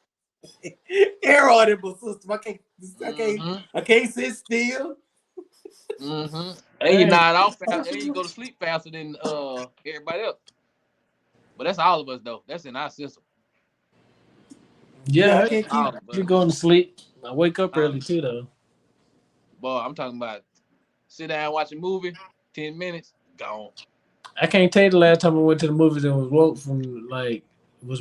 heroin in my system. I can't sit still. Mm-hmm. And you nod off fast, and you go to sleep faster than everybody else. But that's all of us though. That's in our system. Yeah, you're going to sleep. I wake up early too, though. Boy, I'm talking about sit down, watch a movie, 10 minutes, gone. I can't tell you the last time I went to the movies and was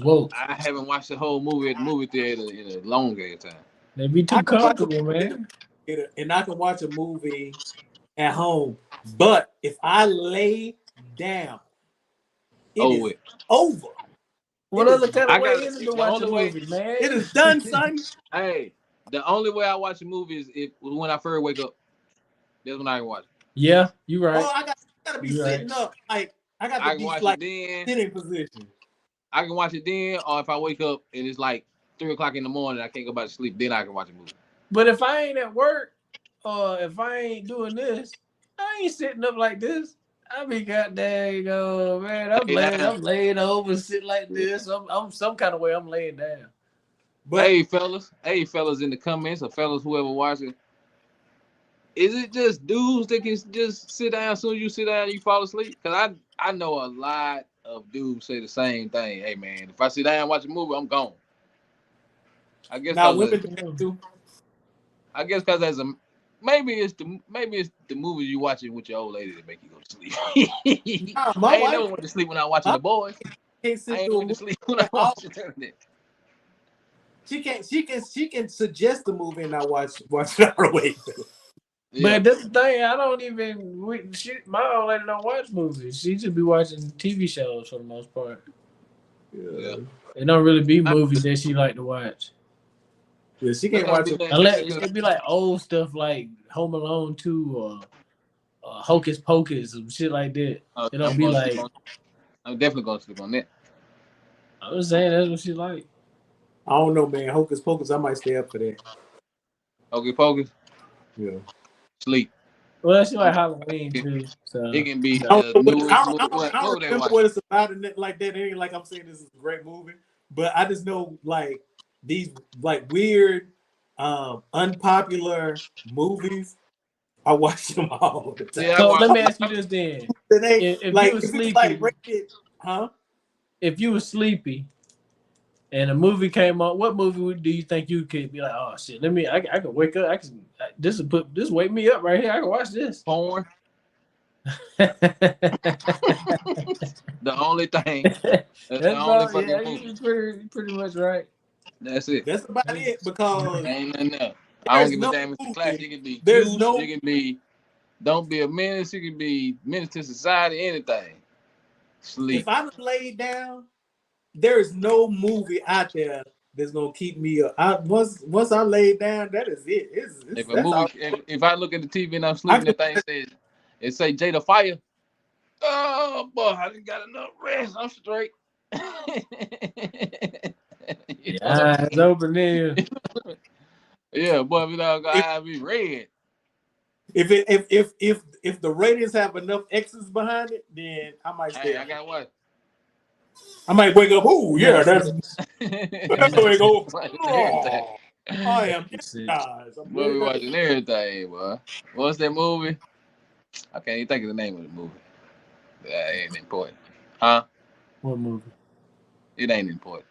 woke. I haven't watched the whole movie at the movie theater in a long time. They be too comfortable, man. And I can watch a movie at home, but if I lay down, it is over. What other kind of way is it to watch a movie, man? It is done, son. Hey, the only way I watch a movie is when I first wake up. That's when I can watch it. Yeah, you right. Oh, I gotta be sitting up. Like I got to be like sitting position. I can watch it then, or if I wake up and it's like 3 o'clock in the morning, I can't go back to sleep. Then I can watch a movie. But if I ain't at work, or if I ain't doing this, I ain't sitting up like this. I be goddamn, man. I'm laying over, sitting like this. I'm some kind of way. I'm laying down. But hey, fellas in the comments, or fellas, whoever watching, is it just dudes that can just sit down as soon as you sit down, you fall asleep? Because I know a lot of dudes say the same thing. Hey, man, if I sit down and watch a movie, I'm gone. I guess women do. I guess because maybe it's the movies you watching with your old lady that make you go to sleep. I ain't never went to sleep when I watching The Boys. I ain't went to sleep when I watching that. She can suggest the movie and I watch it all the way through. But that's the thing. I don't even. My old lady don't watch movies. She just be watching TV shows for the most part. Yeah. It don't really be movies that she like to watch. Yeah, she can't watch it. Unless it'd be like old stuff like Home Alone 2 or Hocus Pocus and shit like that. It don't be like. I'm definitely gonna sleep on that. I was saying that's what she like. I don't know, man. Hocus Pocus, I might stay up for that. Hocus Pocus. Yeah. Sleep. Well, she like Halloween too. So it can be. I don't remember what it's about and like that. It ain't like I'm saying this is a great movie, but I just know like these like weird, unpopular movies. I watch them all the time. So let me ask you this then: if like, you were sleepy, if you were sleepy, and a movie came on, what movie do you think you could be like, oh shit, I can wake up, this wake me up right here, I can watch this. Porn. The only thing. That's the only fucking movie. You're pretty much right. That's it. That's about it because ain't nothing else. I don't give a damn if it's class. It can be cute. It can be don't be a menace. It can be menace to society. Anything. Sleep. If I'm laid down, there is no movie out there that's gonna keep me up. Once I lay down, that is it. If I look at the TV and I'm sleeping, the thing says Jada Fire. Oh boy, I just got enough rest. I'm straight. It's open there. Yeah, boy, I be red. If the ratings have enough X's behind it, then I might stay. Hey, I got what? I might wake up. Oh yeah, that's. Go. I am Shit. hypnotized. I'm Boy, we really- watching everything, boy. What's that movie? I can't even think of the name of the movie. That ain't important. Huh? What movie? It ain't important.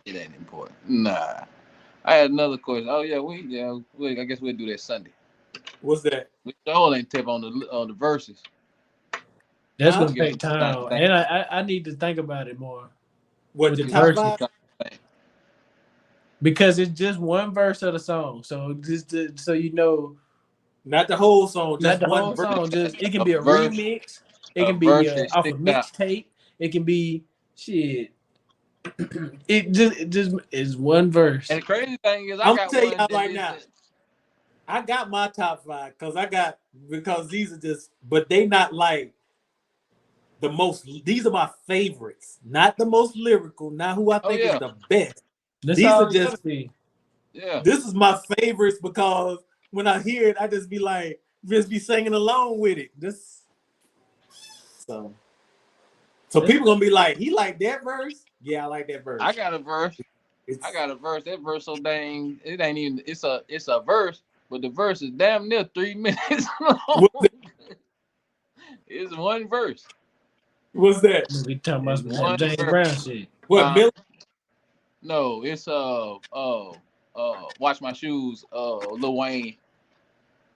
It ain't important. Nah. I had another question. Oh yeah, I guess we'll do that Sunday. What's that? We still ain't tip on the verses. That's Huh? gonna take time, and I need to think about it more What With the the top verses. five? because it's just one verse of the song. So so you know, Not the whole song, not just the one whole verse. song. Just it can be a verse- remix. It a can be verse that off a sticks out. mixtape. It can be shit. it just is one verse. And the crazy thing is, I I'm got gonna tell one y'all that right is- now. I got my top five because these are just, but they not like the most. These are my favorites, not the most lyrical, not who I think yeah. is the best. That's These all are it just. gotta be. Yeah. This is my favorites because when I hear it, I just be like, just be singing along with it. So people gonna be like, he like that verse? Yeah, I like that verse. I got a verse. That verse so dang. It ain't even. It's a verse, but the verse is damn near 3 minutes long. It's one verse. What's that? We talking about some One James verse. Brown shit. What? Miller? No, it's Watch My Shoes. Lil Wayne.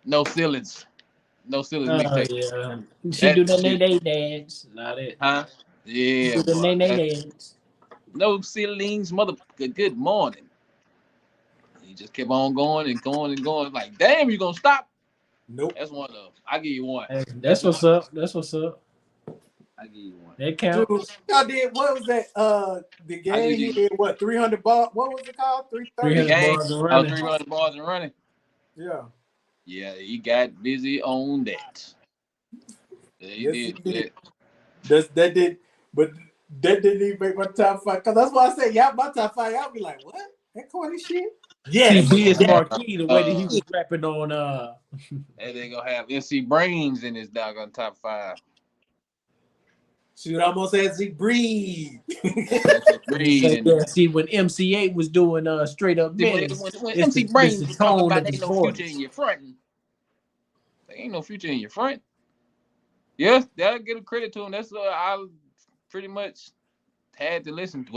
No ceilings. No ceilings Oh mixtape. yeah, she That do the shit- nay dance. Not it. Huh? Yeah. Do the boy. nay dance. No ceilings, mother. Good morning. He just kept on going and going and going. Like, damn, you gonna stop? Nope. That's one of them. I give you one. Hey, that's what's up. That's what's up. I give you one. That counts. Dude, y'all did what was that? The game he did what 300 ball? What was it called? 330. 300 bars and running. 300 bars and running. Yeah. Yeah, he got busy on that. Yeah, he Yes, did. he did. That did, but that didn't even make my top five. Cause that's why I said y'all my top five. Y'all be like, what? That corny shit? Yeah. See, B is Marquis, the way that he was rapping on And they gonna have NC Brains in his doggone top 5. Shoot, almost as he breathe. Breathe. Yeah, see, when MC8 was doing straight up business, When it's MC the Brains was talking tone about of there his ain't no voice. future in your front. There ain't no future in your front. Yes, that'll get a credit to him. That's I pretty much had to listen to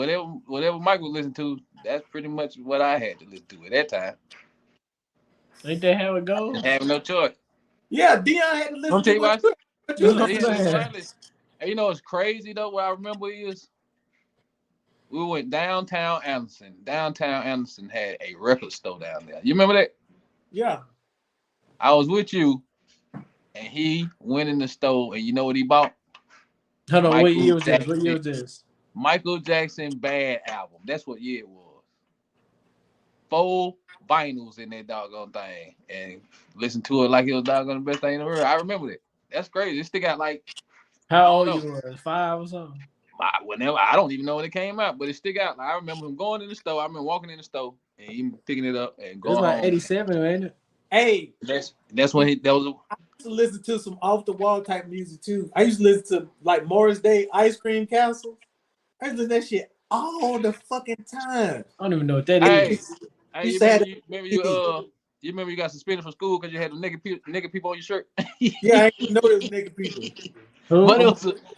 whatever Mike was listening to. That's pretty much what I had to listen to at that time. Ain't that how it goes? Didn't have no choice. Yeah, Dion had to listen I'm tell you to what. what you That's listen what I'm to. saying. And you know what's crazy though? What I remember is we went downtown Anderson. Downtown Anderson had a record store down there. You remember that? Yeah. I was with you, and he went in the store, and you know what he bought? Hold on, what Michael year was this? What Jackson. year was this? Michael Jackson Bad album. That's what year it was. 4 vinyls in that doggone thing, and listen to it like it was doggone the best thing in the world. I remember that. That's crazy. It still got like How I old don't you were? 5 or something? whenever I don't even know when it came out, but it stick out. Like, I remember him going in the store. I remember walking in the store and him picking it up and It going was like home. 87, ain't it? Hey, That's when that was. I used to listen to some off the wall type music too. I used to listen to like Morris Day, Ice Cream Castle. I used to listen to that shit all the fucking time. I don't even know what that Hey, is. hey, You you said remember you got suspended from school because you had the nigga people on your shirt. Yeah, I didn't know there was nigga people. But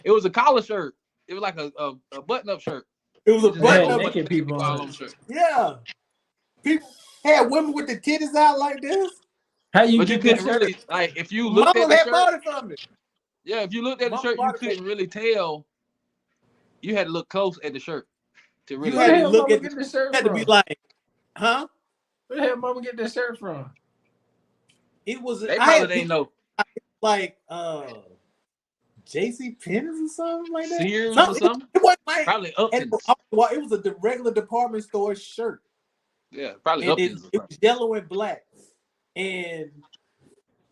it was a collar shirt. It was like a button up shirt. It was a Just button had up. naked people all on it. shirt. Yeah. People had women with the titties out like this. How you But you get that couldn't shirt? really like if you looked Mama at the had shirt. bought it from me. Yeah, if you looked at the Mama shirt, you bought it for couldn't really tell. You had to look close at the shirt to really You Where had the to hell look mama at get the this shirt had to be from? like, huh? Where the hell mama get this shirt from? It was They I probably had didn't know. like JC Penney's or something like that. Sears or something. It wasn't like Probably and Upton's. it was a regular department store shirt. Yeah, probably And Upton's. it was yellow and black. And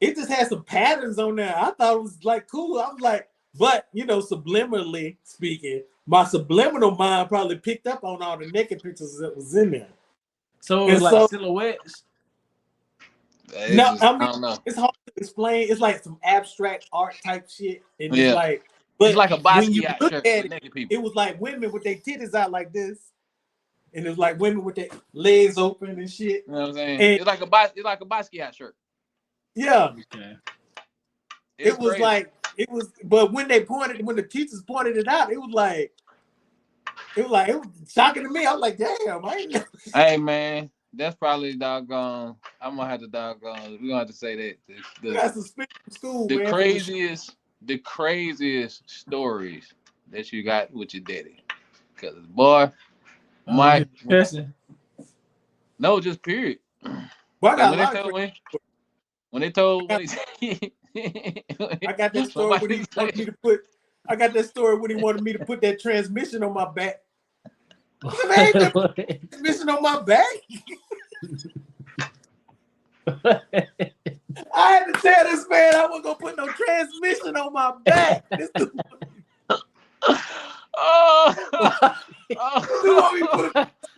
it just had some patterns on there. I thought it was like cool. I was like, but you know, subliminally speaking, my subliminal mind probably picked up on all the naked pictures that was in there. So it was like silhouettes. I I don't know. It's hard to explain. It's like some abstract art type shit. And Yeah. it's like, but It's like a when you Basquiat look shirt at with naked it, people. it was like women with their titties out like this. and it's like women with their legs open and shit. You know what I'm saying? And It's like a Basquiat shirt. yeah, Okay. it was crazy. like it was. But when the teachers pointed it out, it was shocking to me. I was like, damn, I ain't. Hey man, that's probably doggone. I'm gonna have to doggone. We're gonna have to say that That's suspended from school, the man. craziest stories that you got with your daddy. Cause boy, my no, just period. Well, I got When a they lot of I got that story when he wanted me to put. I got that story when he wanted me to put that transmission on my back. Man, that transmission on my back. I had to tell this man I wasn't gonna put no transmission on my back.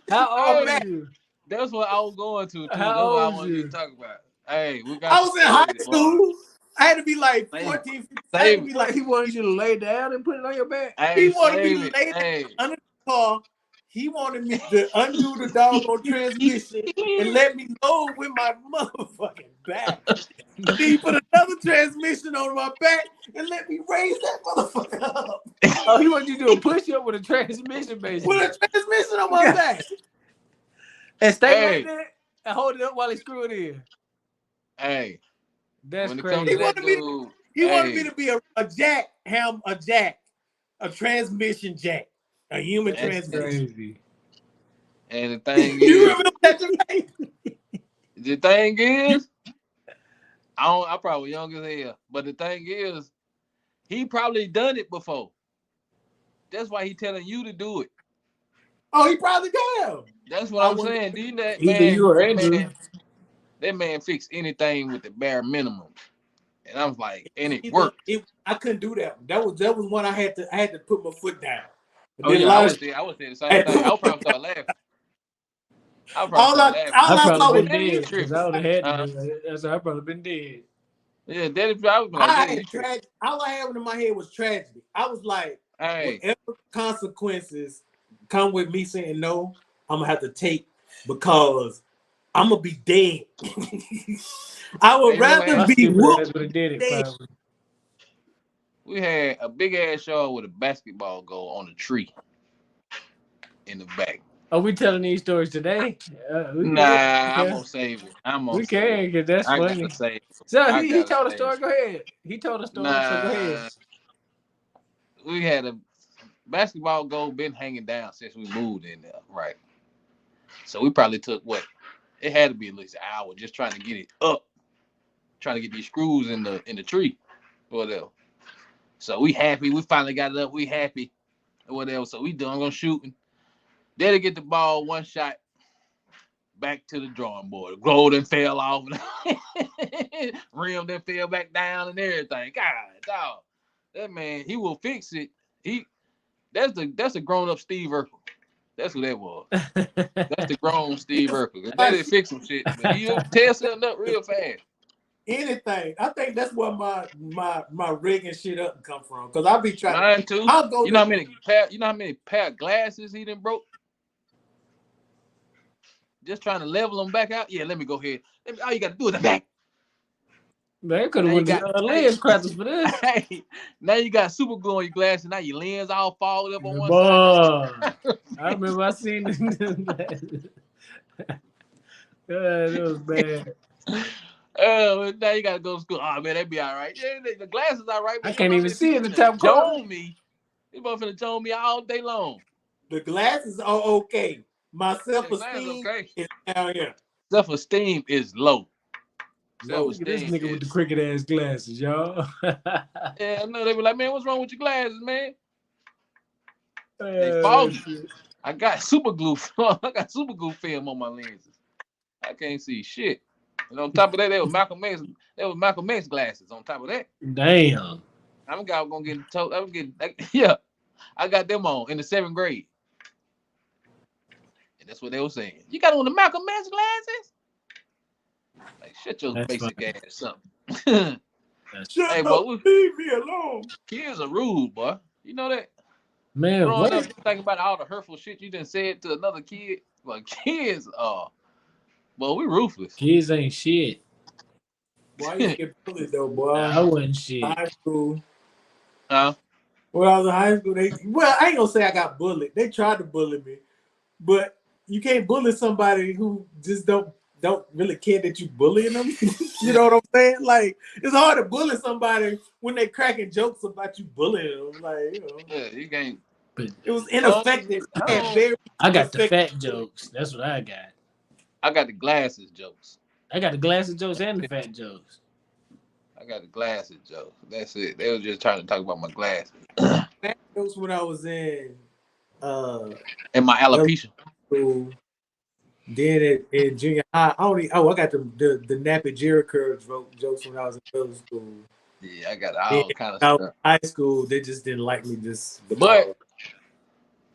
How old are you? That's what I was going to. That's How what I old wanted you to talk about. Hey, we got. I was in high school. I had to be like 14, 15. I had to be like, he wanted you to lay down and put it on your back. Hey, he wanted me to lay down under the car. He wanted me to undo the doggone transmission and let me load with my motherfucking back. Then he put another transmission on my back and let me raise that motherfucker up. Oh, he wanted you to do a push-up with a transmission, basically. With a transmission on my back. And stay like that and hold it up while he screw it in. Hey, that's when crazy. He wanted me to be a transmission jack, a human transmission. Crazy. And the thing You is, remember that, Jermaine? the thing is, I probably young as hell, but the thing is, he probably done it before. That's why he telling you to do it. Oh, he probably did. That's what I'm saying. Do you know, Either you or Andrew. That man fixed anything with the bare minimum, and I was like, and it worked. I couldn't do that. That was one I had to put my foot down. Oh yeah, I was there the same thing. I would probably start laughing. I probably been dead because I would have had to. That's I probably been dead. Yeah, Daddy, I was like, all I had in my head was tragedy. I was like, whatever consequences come with me saying no, I'm gonna have to take because I'm gonna be dead. I would rather be whooped than dead. We had a big ass show with a basketball goal on a tree in the back. Are we telling these stories today? I'm gonna save it. We can, because that's funny. So he told a story. Go ahead. He told a story. So go ahead. We had a basketball goal been hanging down since we moved in there, right? So we probably took it had to be at least an hour just trying to get it up, trying to get these screws in the tree, or whatever. So we happy. We finally got it up. We happy, or whatever. So we done gonna shooting. Daddy get the ball, one shot, back to the drawing board. Goal then fell off. Rim then fell back down and everything. God, dog. That man, he will fix it. That's a grown-up Steve Urkel. That's what that was. That's the grown Steve Urkel. Daddy fix some shit, but he'll tear something up real fast. Anything. I think that's where my rigging shit up come from. Because I'll be trying. Mine too. You know how many pair of glasses he done broke? Just trying to level them back out. Yeah, let me go ahead. All you got to do is the back. Man, could have went to lens crackers for this. Hey, now you got super glue on your glasses. Now your lens all fogged up on one side. I remember I seen the it was bad. Oh, now you gotta go to school. Oh man, that be all right. Yeah, the glasses all right. I can't even see in the top corner. Me, they both finna join me all day long. The glasses are okay. My self-esteem is down here. Self-esteem is low. Look at this nigga with the cricket ass glasses, y'all. Yeah, I know. They be like, man, what's wrong with your glasses, man? They foggy. I got super glue. I got super glue film on my lenses. I can't see shit. And on top of that, they were Malcolm X glasses. On top of that, damn. I'm gonna get told. Yeah, I got them on in the 7th grade. And that's what they were saying. You got on the Malcolm X glasses? Like, shut your basic ass up. Shut up, leave me alone. Kids are rude, boy. You know that? Man, growing up, what? you think about all the hurtful shit you done said to another kid. Well, kids, well, we ruthless. Kids ain't shit. Boy, I used to get bullied though, boy. I wasn't shit. High school. Huh? When I was in high school, I ain't gonna say I got bullied. They tried to bully me, but you can't bully somebody who just don't really care that you bullying them. You know what I'm saying? Like, it's hard to bully somebody when they cracking jokes about you bullying them. Like, you know, Yeah, you can't. But it was ineffective. I got the fat jokes. That's what I got. I got the glasses jokes. I got the glasses jokes and the fat jokes. I got the glasses jokes. That's it. They was just trying to talk about my glasses Fat jokes when I was in and my alopecia. school. Then in junior high, I got the nappy Jerry curl jokes when I was in middle school. Yeah, I got all kind of Now, stuff. high school, they just didn't like me. But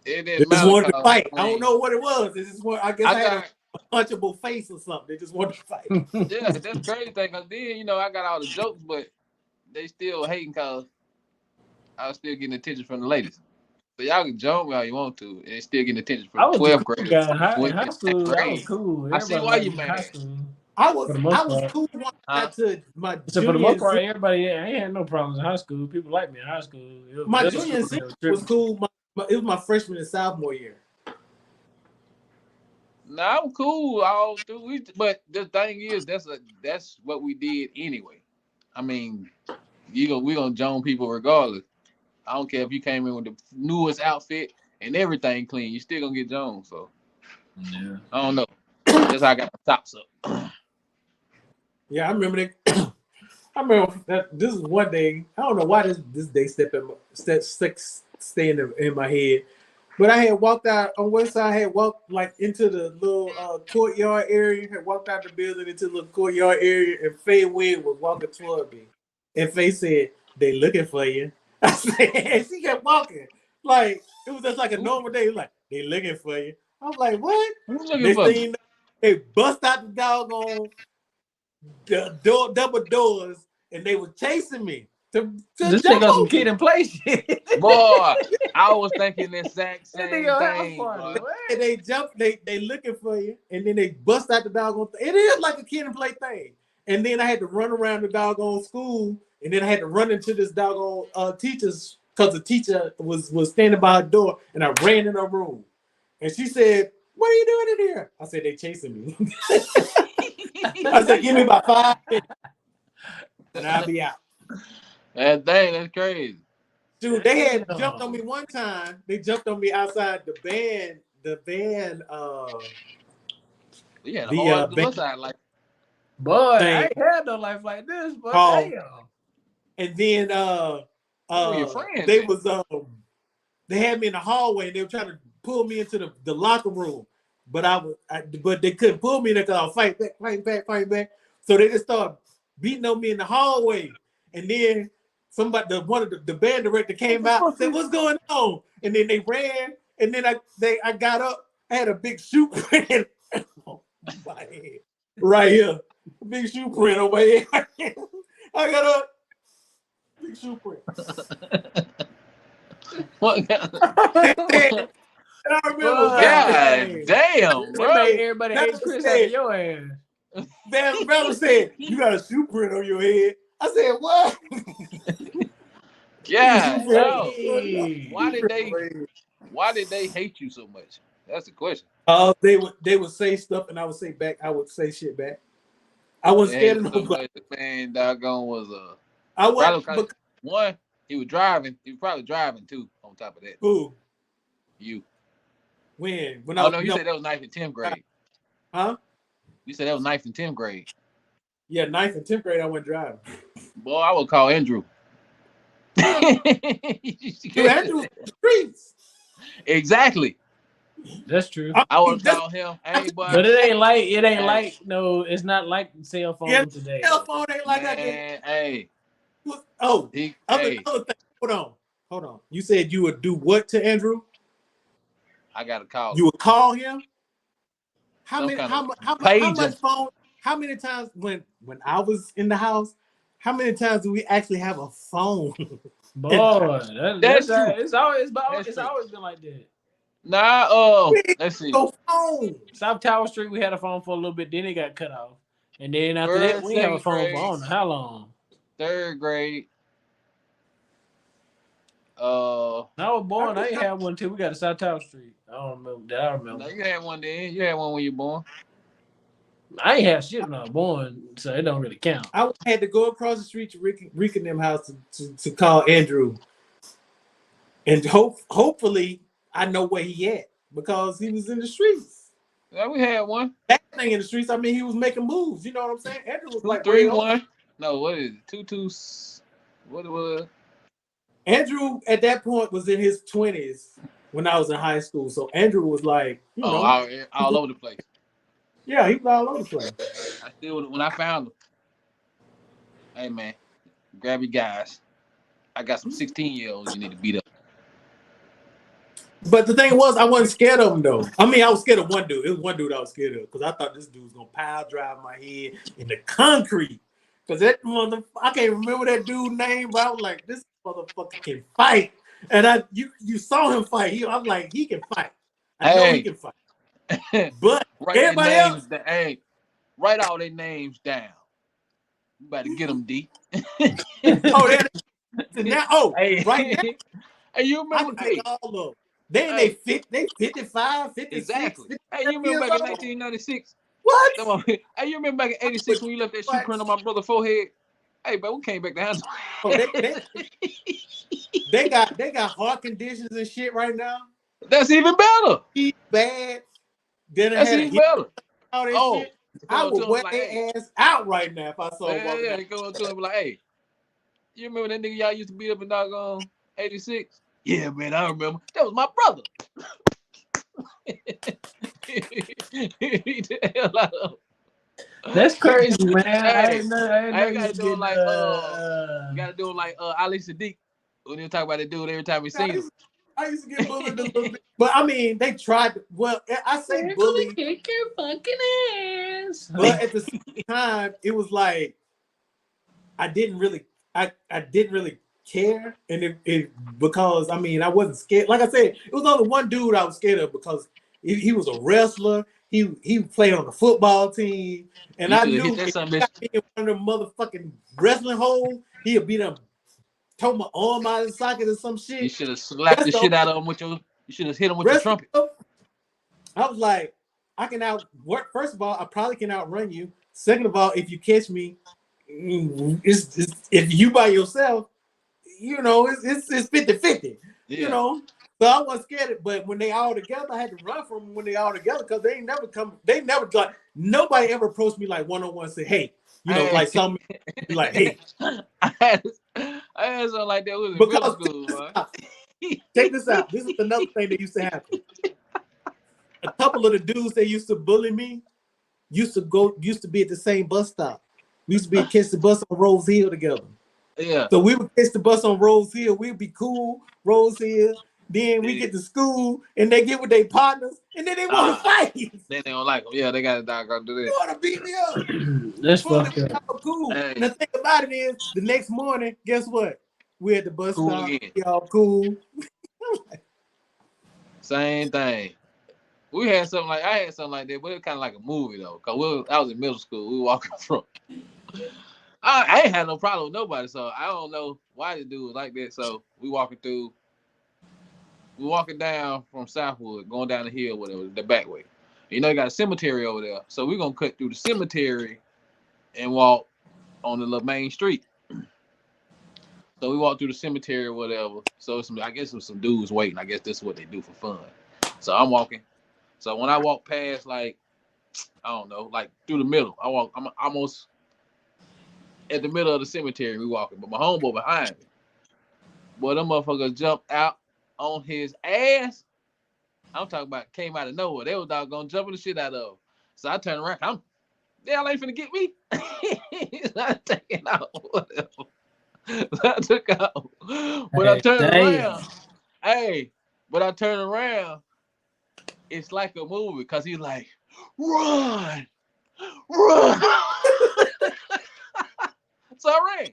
it they didn't just matter. wanted to 'cause, fight. I I mean, don't know what it was. They just I guess I had a punchable face or something. They just wanted to fight. Yeah, that's crazy thing. Cause then I got all the jokes, but they still hating cause I was still getting attention from the ladies. So y'all can joke me all you want to, and still getting attention I from was 12th the cool graders. guy. In high 10th school, I was grade. cool. I see Everybody why liked you me in mad. high school. I For the most was part. cool when I got to my So for junior the most and part, senior. everybody, I ain't had no problems in high school. People liked me in high school. My Middle junior and school, they senior were was tripping. cool. It was my freshman and sophomore year. Nah, I'm cool all through. But the thing is, that's what we did anyway. I mean, we gonna join people regardless. I don't care if you came in with the newest outfit and everything clean, you still gonna get Jones. So Yeah. I don't know. That's how I got my tops up. Yeah, I remember that. I remember that this is one day. I don't know why this day stay in my head. But I had walked out on one side. I had walked like into the little courtyard area. Had walked out the building into the little courtyard area, and Faye Wynn was walking toward me. And Faye said, "They looking for you." I said, and she kept walking like it was just like a normal day. Like they looking for you. I was like, "What?" Who's looking Next for thing me? you know, they bust out the doggone the double doors, and they were chasing me to This jump nigga got some over. kid and play shit. Boy, I was thinking the exact This same nigga house thing. party. Boy. And they jump, they looking for you, and then they bust out the doggone thing. It is like a kid and play thing. And then I had to run around the doggone school, and then I had to run into this doggone teacher's because the teacher was standing by her door, and I ran in her room. And she said, "What are you doing in here?" I said, "They chasing me." I said, "Give me about 5 minutes, and I'll be out." That thing, that's crazy. Dude, they had jumped on me one time. They jumped on me outside the band. Yeah, The, hard to band look at like Boy, thing. I ain't had no life like this, but Oh. damn. And then your friends, they then. was they had me in the hallway and they were trying to pull me into the locker room, but but they couldn't pull me in there because I was fight back. So they just started beating on me in the hallway, and then one of the band director came out and said, "What's going on?" And then they ran, and then I got up. I had a big shoe print on my head right here, a big shoe print on my head. I got up. Big shoe print. what? God And I remember damn, They bro. made everybody That hate was Chris said. after your ass. Bella said, "You got a shoe print on your head." I said, "What?" Yeah, Shoe print. no. Hey. Why did they hate you so much? That's the question. They would say stuff and I would say back. I would say shit back. I wasn't They scared hated of so nobody. much. Man, doggone was I wasn't. probably one. He was driving. He was probably driving too. On top of that, Who? you. When Oh no, you said that was 9th and 10th grade. Huh? You said that was 9th and 10th grade. Yeah, 9th and 10th grade I went driving. Boy, I would call Andrew. Dude, Andrew was in the streets. Exactly. That's true. I would call him. Hey, boy. But it ain't like Hey. no, it's not like cell phone Yeah, today. cell phone ain't like that. Man, hey. Oh, other Hey, thing. Hold on. You said you would do what to Andrew? I got a call. You would call him? How Some many? kind How, of mu- how, mu- page how much him. phone? How many times when I was in the house? How many times do we actually have a phone? Boy, That's it's true. it's always That's it's true. always been like that. Nah, let's see. No phone. South Tower Street, we had a phone for a little bit, then it got cut off, and then after that, First, we didn't have a second phone for I grade, don't know how long. third grade. When I was born, I didn't have one until we got to South Tower Street. I don't remember that. I remember. No, you had one then. You had one when you were born. I ain't have shit when I was born, so it don't really count. I had to go across the street to Rick and them house to call Andrew, and hopefully I know where he at because he was in the streets. Yeah, we had one. That thing in the streets. I mean, he was making moves. You know what I'm saying? Andrew was like 3-1. No, what is it? 2-2. What it was? Andrew at that point was in his 20s when I was in high school. So Andrew was like, you know, all over the place. Yeah, he was all over the place. I still, when I found him, hey man, grab your guys. I got some 16-year-olds you need to beat up. But the thing was, I wasn't scared of him though. I mean, I was scared of one dude. It was one dude I was scared of because I thought this dude was gonna pile drive my head in the concrete. Because that I can't remember that dude's name, but I was like, this motherfucker can fight. And you saw him fight. I was like, he can fight. I know he can fight. But everybody else, write all their names down. You better get them deep. right now. Hey, you remember? I can take all of them. They 55, 56. Exactly. Hey, you remember back in 1996? What? Come on. Hey, you remember back in 86 when you left that shoe print on my brother's forehead? Hey, but we came back down. They got heart conditions and shit right now. That's even better. He's bad. Then That's even better. All that shit. I would wear their ass out right now if I saw one. Yeah, go up to him like, hey, you remember that nigga y'all used to beat up in doggone 86? Yeah, man, I remember. That was my brother. That's crazy, man. I gotta do it like gotta do it like Ali Sadiq when you talk about the dude every time we seen him. I used to get bullied a little bit, but I mean, they tried. Well, I say bully. Kick your fucking ass. But at the same time, it was like I didn't really care, and it because I mean I wasn't scared. Like I said, it was only one dude I was scared of because he was a wrestler. He played on the football team, and I knew if he got me in one of them motherfucking wrestling holes, he'd be them. Told my arm out of the socket or some shit. You should have slapped the shit out of him with your. You should have hit him with your trumpet. I was like, I can outwork. First of all, I probably can outrun you. Second of all, if you catch me, it's if you by yourself, you know, it's 50-50. Yeah. You know, so I wasn't scared. But when they all together, I had to run from them when they all together because they never come. They never got. Nobody ever approached me like one-on-one and said, "Hey." You know, like some like, hey, I had something like that in middle school. Check this out. This is another thing that used to happen. A couple of the dudes that used to bully me used to be at the same bus stop. We used to be catch the bus on Rose Hill together. Yeah. So we would catch the bus on Rose Hill. We'd be cool, Rose Hill. Then we get to school and they get with their partners and then they want to fight. Then they don't like them. Yeah, they got to do this. You want to beat me up? That's fucked up. Cool. Hey. And the thing about it is, the next morning, guess what? We at the bus stop. Y'all cool. Same thing. I had something like that, but it was kind of like a movie though. Cause I was in middle school. We were walking from. I ain't had no problem with nobody, so I don't know why the dude was like that. So we walking down from Southwood, going down the hill, whatever, the back way. You know, you got a cemetery over there. So we're going to cut through the cemetery and walk on the little main street. So we walk through the cemetery or whatever. So I guess there's some dudes waiting. I guess that's what they do for fun. So I'm walking. So when I walk past, like, I don't know, like through the middle, I'm almost at the middle of the cemetery, we walking. But my homeboy behind me. Boy, them motherfuckers jumped out on his ass. I'm talking about came out of nowhere. They was doggone jumping the shit out of him. So I turned around. Y'all ain't finna get me. So I taking out whatever. So I took out. But I turned around. Hey, but I turned around. It's like a movie because he's like, run. So I ran.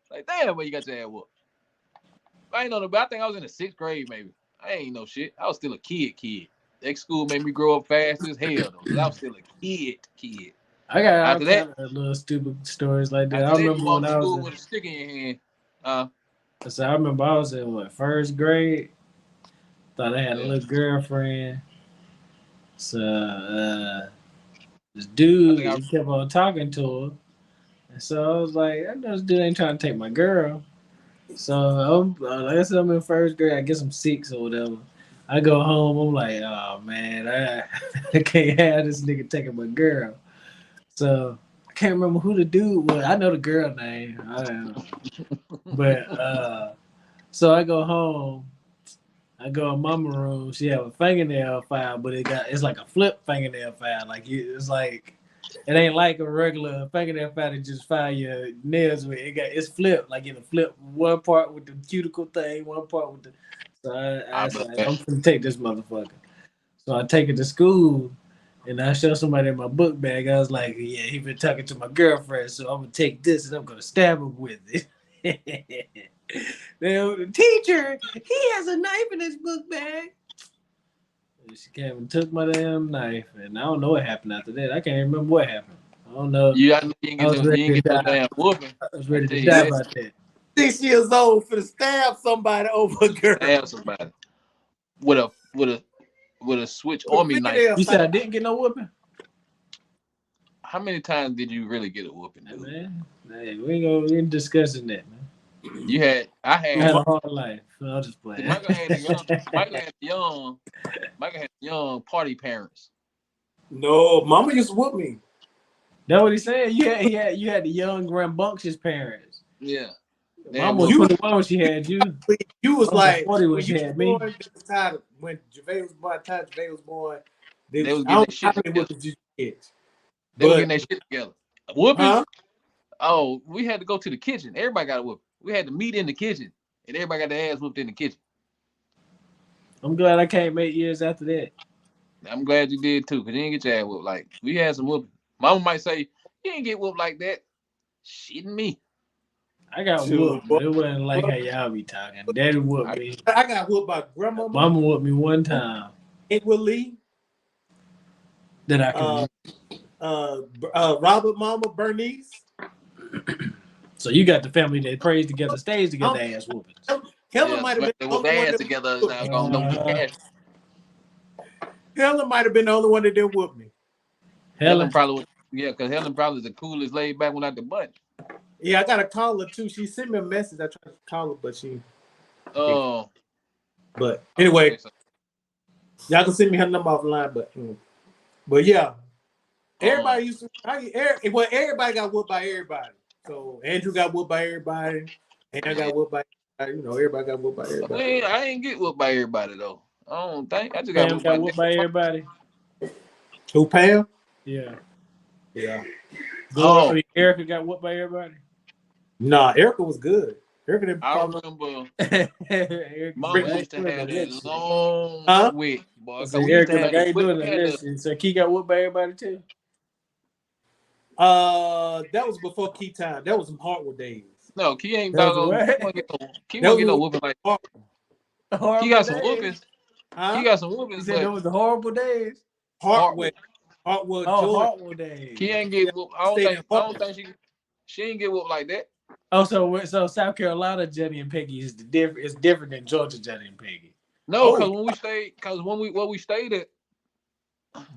Like, damn, but you got your ass whooped. I ain't know the, but I think I was in the 6th grade maybe. I ain't know shit. I was still a kid. That school made me grow up fast as hell though. But I was still a kid. I got all After that, kind of little stupid stories like that. I after that, you remember walk when to I was school in, with a stick in your hand. so I remember I was in what, 1st grade. Thought I had a Yeah. little girlfriend. So this I dude, think I he kept on talking to her. And so I was like, I know this dude ain't trying to take my girl. So like I said, I'm in 1st grade. I guess I'm 6 or whatever. I go home. I'm like, oh man, I can't have this nigga taking my girl. So I can't remember who the dude was. I know the girl name. I don't know. But so I go home. I go in mama room. She have a fingernail file, but it's like a flip fingernail file. Like it's like it ain't like a regular fingernail file that just file your nails with. It's flipped. Like in a flip, one part with the cuticle thing, one part with the. So I said, I'm gonna take this motherfucker. So I take it to school, and I show somebody in my book bag. I was like, yeah, he been talking to my girlfriend, so I'm gonna take this and I'm gonna stab him with it. The teacher, he has a knife in his book bag. And she came and took my damn knife, and I don't know what happened after that. I can't remember what happened. I don't know. you didn't get no damn whooping. I was ready to I die tell you about that. 6 years old for to stab somebody over a girl. Stab somebody with a switch army knife. You said I didn't get no whooping? How many times did you really get a whooping, dude? Man, hey, we ain't discussing that, man. I had a hard life. I'll just play. Michael had young party parents. No, mama used to whoop me. That's what he said. You had the young rambunctious parents. Yeah. Mama was 21 when she had you. You was like 40 when she had me. When Gervais was born, They was I don't getting their shit know how many together. whoopings you get. They were getting their shit together. Whooping? Huh? Oh, we had to go to the kitchen. Everybody got a whooping. We had to meet in the kitchen, and everybody got their ass whooped in the kitchen. I'm glad I came 8 years after that. I'm glad you did too, because you didn't get your ass whooped. Like, we had some whooping. Mama might say, you didn't get whooped like that. Shitting me. I got whooped, but it wasn't like how y'all be talking. Daddy whooped me. I got whooped by grandma. Mama whooped me one time. Edward Lee. That I can. Robert Mama Bernice. So you got the family that prays together, stays together, ass whoopings. Helen might have been the only one together. Helen might have been the only one that didn't whoop me. Helen probably was, because Helen probably is the coolest laid back one out the bunch. Yeah, I got to call her too. She sent me a message. I tried to call her, but she. Oh. But anyway, y'all can send me her number offline. But yeah, everybody used to. Everybody got whooped by everybody. So Andrew got whooped by everybody, and I got whooped by everybody got whooped by everybody. I ain't get whooped by everybody though. I don't think I just Pam got whooped by everybody. Who, Pam? Yeah. Oh, Erica got whooped by everybody. Nah, Erica was good. Erica didn't. I remember. Mama used to have that long switch, boy. So Erica, like, I ain't doing that. So Key got whooped by everybody too. That was before Key time. That was some Hartwood days. No, Key ain't Key won't get no whooping like that. He got some whoopings. He got some whoopings. That was the horrible days. Hartwood, Hartwood days. Key ain't get whooped. I don't think she ain't get whooped like that. Oh, so South Carolina Jenny and Peggy is different than Georgia Jenny and Peggy. No, because when we stayed at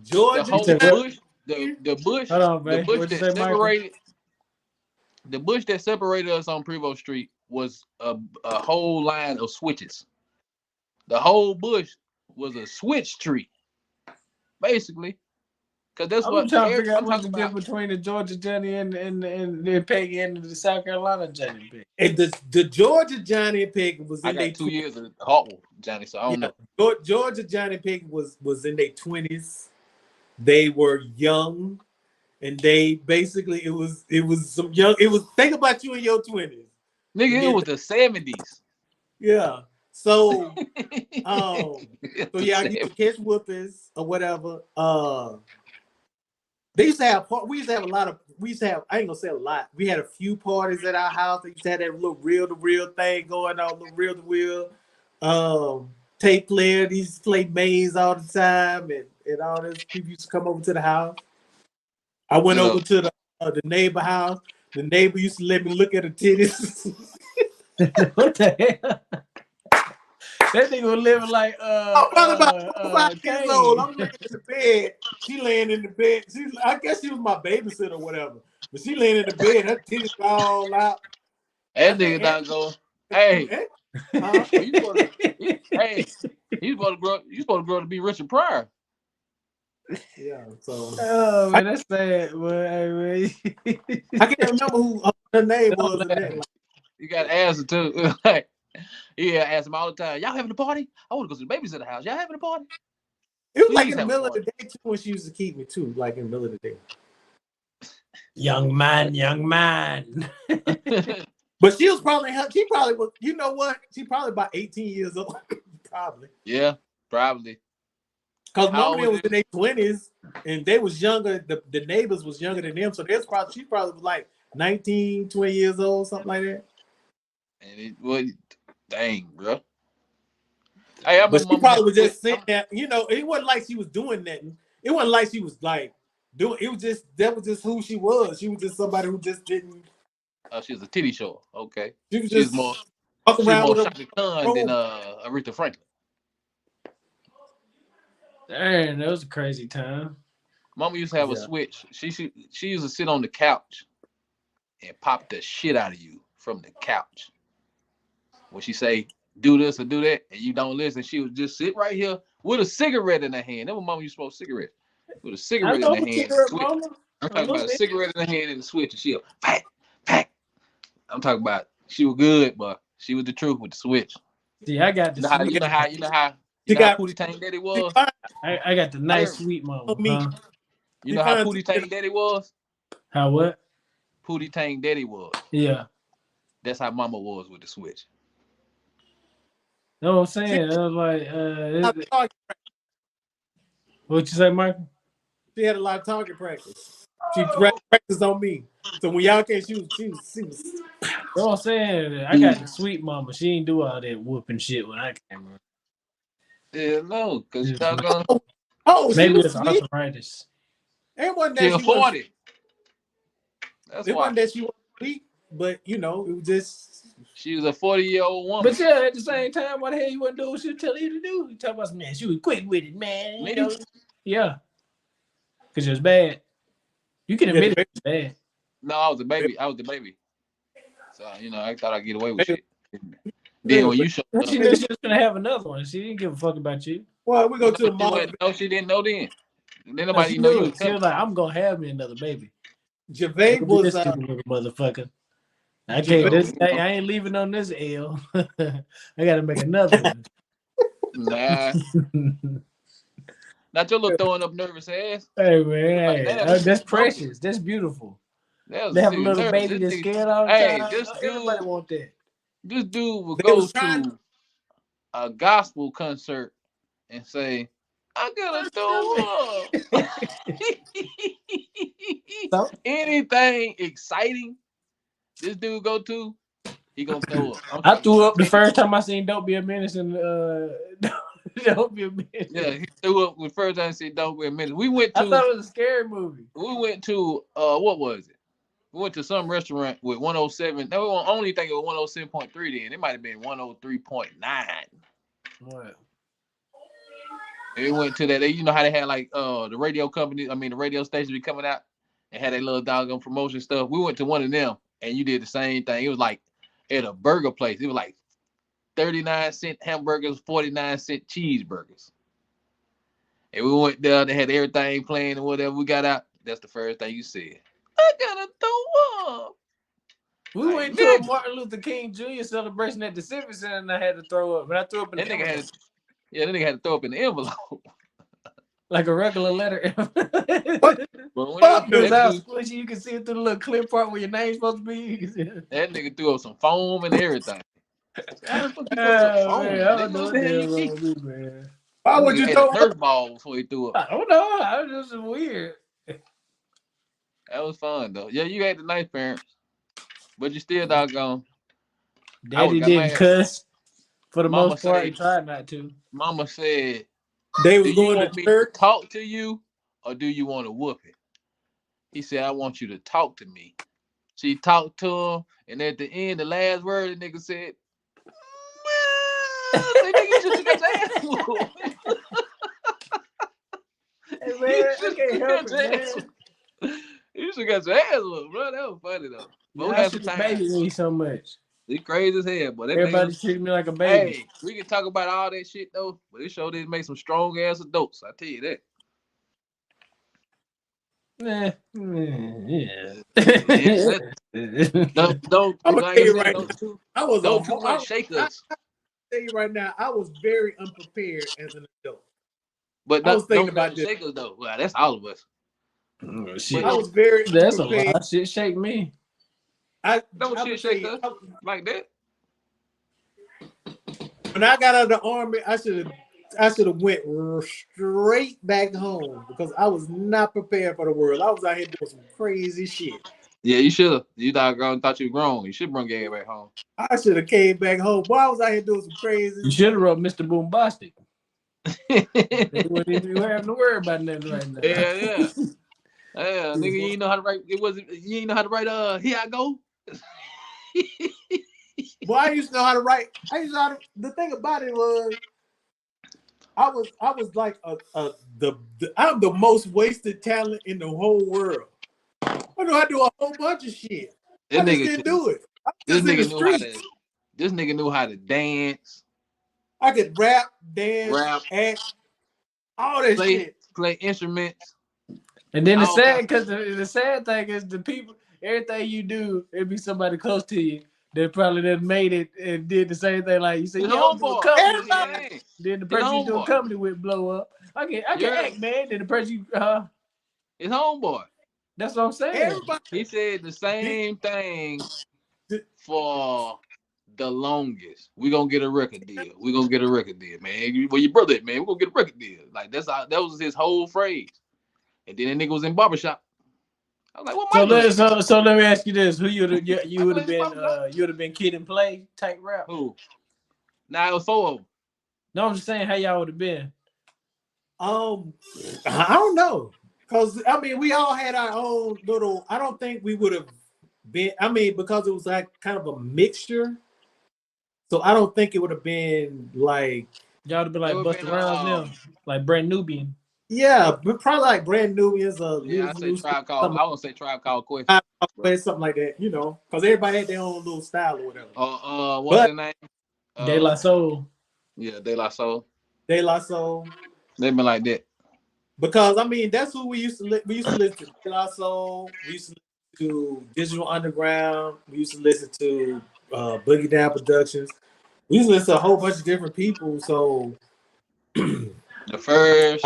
Georgia, the whole bush, the bush, hold on, the bush that separated. The bush that separated us on Prevost Street was a whole line of switches. The whole bush was a switch tree, basically. Because that's I'm trying to figure out what's the difference between the Georgia Johnny and Peggy and the South Carolina Johnny and Peggy. And the Georgia Johnny and Peggy was in their 2 years of Hartwell Johnny, so I don't know. Georgia Johnny and Peggy was in their 20s. They were young, and they basically it was some young. It was think about you in your 20s, nigga. It was the 70s. Yeah. So, so yeah, I get to catch whoopings or whatever. They used to have. We used to have a lot of. We used to have. I ain't gonna say a lot. We had a few parties at our house. They used to have that little reel-to-reel thing going on. Little reel-to-wheel. Tape player. They used to play maze all the time, and all this. People used to come over to the house. I went over to the neighbor house. The neighbor used to let me look at her titties. What the hell? That nigga was living like I'm probably about 5 years old. I'm Kane. laying in the bed. She laying in the bed. I guess she was my babysitter or whatever. But she laying in the bed. Her titties all out. That nigga not going. Hey, you supposed to grow. You supposed to grow to be Richard Pryor. Yeah. So. Oh man, that's sad. Boy, I can't remember who her name was. You got to answer too. Like, yeah, I ask him all the time. Y'all having a party? I want to go to the babysitter house. Y'all having a party? It was like in the middle of the day too when she used to keep me too, like in the middle of the day. Young man. But she was probably was. You know what? She probably about 18 years old. Probably. Yeah, probably. Because Mama was in their 20s and they was younger. The neighbors was younger than them, so she probably was like 19, 20 years old, something like that. And it was dang, bro. Hey, but she probably was just sitting there. You know, it wasn't like she was doing nothing. It wasn't like she was like doing. It was just that was just who she was. She was just somebody who just didn't. Oh, she was a titty show. Okay. She was just more. Walk around with Shaka Khan than Aretha Franklin. Damn, that was a crazy time. Mama used to have a switch. She used to sit on the couch and pop the shit out of you from the couch. When she say do this or do that, and you don't listen, she would just sit right here with a cigarette in her hand. That was Mama used to smoke cigarettes with a cigarette in her hand. I'm talking about a cigarette in her hand and the switch, and she'll pack. I'm talking about she was good, but she was the truth with the switch. See, I got the you know how Pootie Tang Daddy was. I got the nice sweet Mama. Huh? You know how Pootie Tang Daddy was? How what? Pootie Tang Daddy was. Yeah. That's how Mama was with the switch. Know what I'm saying? I was like, what you say, Michael? She had a lot of target practice. She practiced on me. So when y'all came, she was. Know what I'm saying? I got the sweet Mama. She ain't do all that whooping shit when I came around. Yeah, no, because you're not gonna. Maybe it's arthritis. It wasn't that she 40. That's why. It wasn't that she was weak, but you know, it was just. She was a 40-year-old woman. But yeah, at the same time, why the hell you wouldn't do what she tell you to do? You talk about, man, she was quick with it, man. You know? Yeah. Because it was bad. You can admit it was bad. No, I was the baby. So, you know, I thought I'd get away with shit. Then when you showed up. She knew she was going to have another one. She didn't give a fuck about you. Well, we go to the mall. No, she didn't know then. Then nobody she know knew. you. She was like, I'm going to have me another baby. Gervais was this little motherfucker. I can't. I ain't leaving on this L. I got to make another one. Nah. Not your little throwing up nervous ass. Hey man, that's precious. That's beautiful. They have a little baby that's scared all the time. Everybody want that. This dude will go to a gospel concert and say, "I'm gonna throw up." Anything exciting this dude go to, he gonna throw up. I threw up the first time I seen "Don't Be a Menace" and Don't Be a Menace. Yeah, he threw up the first time I seen "Don't Be a Menace." We went to. I thought it was a scary movie. We went to what was it? We went to some restaurant with 107. No, we won't only think it was 107.3 then. It might have been 103.9. What? We went to that. You know how they had like the radio company, the radio station be coming out and had their little doggone promotion stuff. We went to one of them and you did the same thing. It was like at a burger place. It was like 39-cent hamburgers, 49-cent cheeseburgers. And we went there, they had everything playing and whatever. We got out. That's the first thing you said. I gotta throw up. We went to a Martin Luther King Jr. celebration at the Civic Center and I had to throw up. But I threw up in the envelope. That nigga had to throw up in the envelope. Like a regular letter. But when squishy, you can see it through the little clip part where your name's supposed to be. That nigga threw up some foam and everything. Why would you throw Nerf ball before he threw up? I don't know. I was just weird. That was fun though. Yeah, you had the nice parents, but you still doggone. Daddy got didn't mad. cuss for the Mama most part. He said- tried not to. Mama said, They "Do was you going want to me to church. talk to you, or do you want to whoop it?" He said, "I want you to talk to me." She talked to him, and at the end, the last word, the nigga said, "Well," I said, "Nigga, you should have got your ass whooped." Hey man, I can't help it, man. You should have got your ass whooped, bro. That was funny though. But we Y'all had some should have time. babied me so much. It's crazy as hell, but that Everybody nigga, treated me like a baby. hey, we can talk about all that shit though, but this show did make some strong ass adults. I tell you that. Yeah. Don't I'm gonna like tell I you said, right don't now, too, I was don't a too much shake us. tell you right now, I was very unprepared as an adult. But I was thinking don't about this. shake us though. Well, that's all of us. Shit. I was very That's a unprepared. lot. Shit shake me. Don't I shit would shake say, us like that. when I got out of the army, I should have went straight back home because I was not prepared for the world. I was out here doing some crazy shit. Yeah, you should have. You thought you were grown. You should bring your ass back home. I should have came back home. Boy, I was out here doing some crazy You should have wrote Mr. Boombastic. They wouldn't even have to worry about nothing right now. Yeah. Yeah, nigga, you ain't know how to write. You ain't know how to write. Here I go. Boy, I used to know how to write. The thing about it was, I was like I'm the most wasted talent in the whole world. I know I do a whole bunch of shit. This I just nigga didn't do it. I This was just in the nigga knew how to. streets. This nigga knew how to dance, I could rap, dance, rap, act, all that shit. play instruments. And then All the sad thing is the people, everything you do, it'd be somebody close to you that probably done made it and did the same thing. Like you said, His yeah, I'm doing homeboy. comedy. Yeah. Then the His person you doing homeboy. comedy with blow up. I can Yeah. act, man. Then the person you His homeboy. that's what I'm saying. Everybody, He said the same thing for the longest. We gonna get a record deal. We gonna get a record deal, man. Well, your brother, man, we gonna get a record deal. Like that was his whole phrase. And then that nigga was in barbershop. I was like, what Michael? So let me ask you this: Who you would have been Kid and Play type rap? Who? Nah, it was 4 of them. No, I'm just saying how y'all would have been. I don't know, cause I mean we all had our own little. I don't think we would have been. I mean, because it was like kind of a mixture. So I don't think it would have been like. Y'all would have been like It would've Busta been, Rhymes now, like Brand Nubian. Yeah, but probably like Brand Nubians. Yeah, I say Tribe Called. I won't say Tribe Called Quest. Something like that, you know, because everybody had their own little style or whatever. What's their name? De La Soul. Yeah, De La Soul. De La Soul. They been like that. Because I mean, that's who we used to listen. We used to listen to De La Soul. We used to listen to Digital Underground. We used to listen to Boogie Down Productions. We used to listen to a whole bunch of different people. So The first.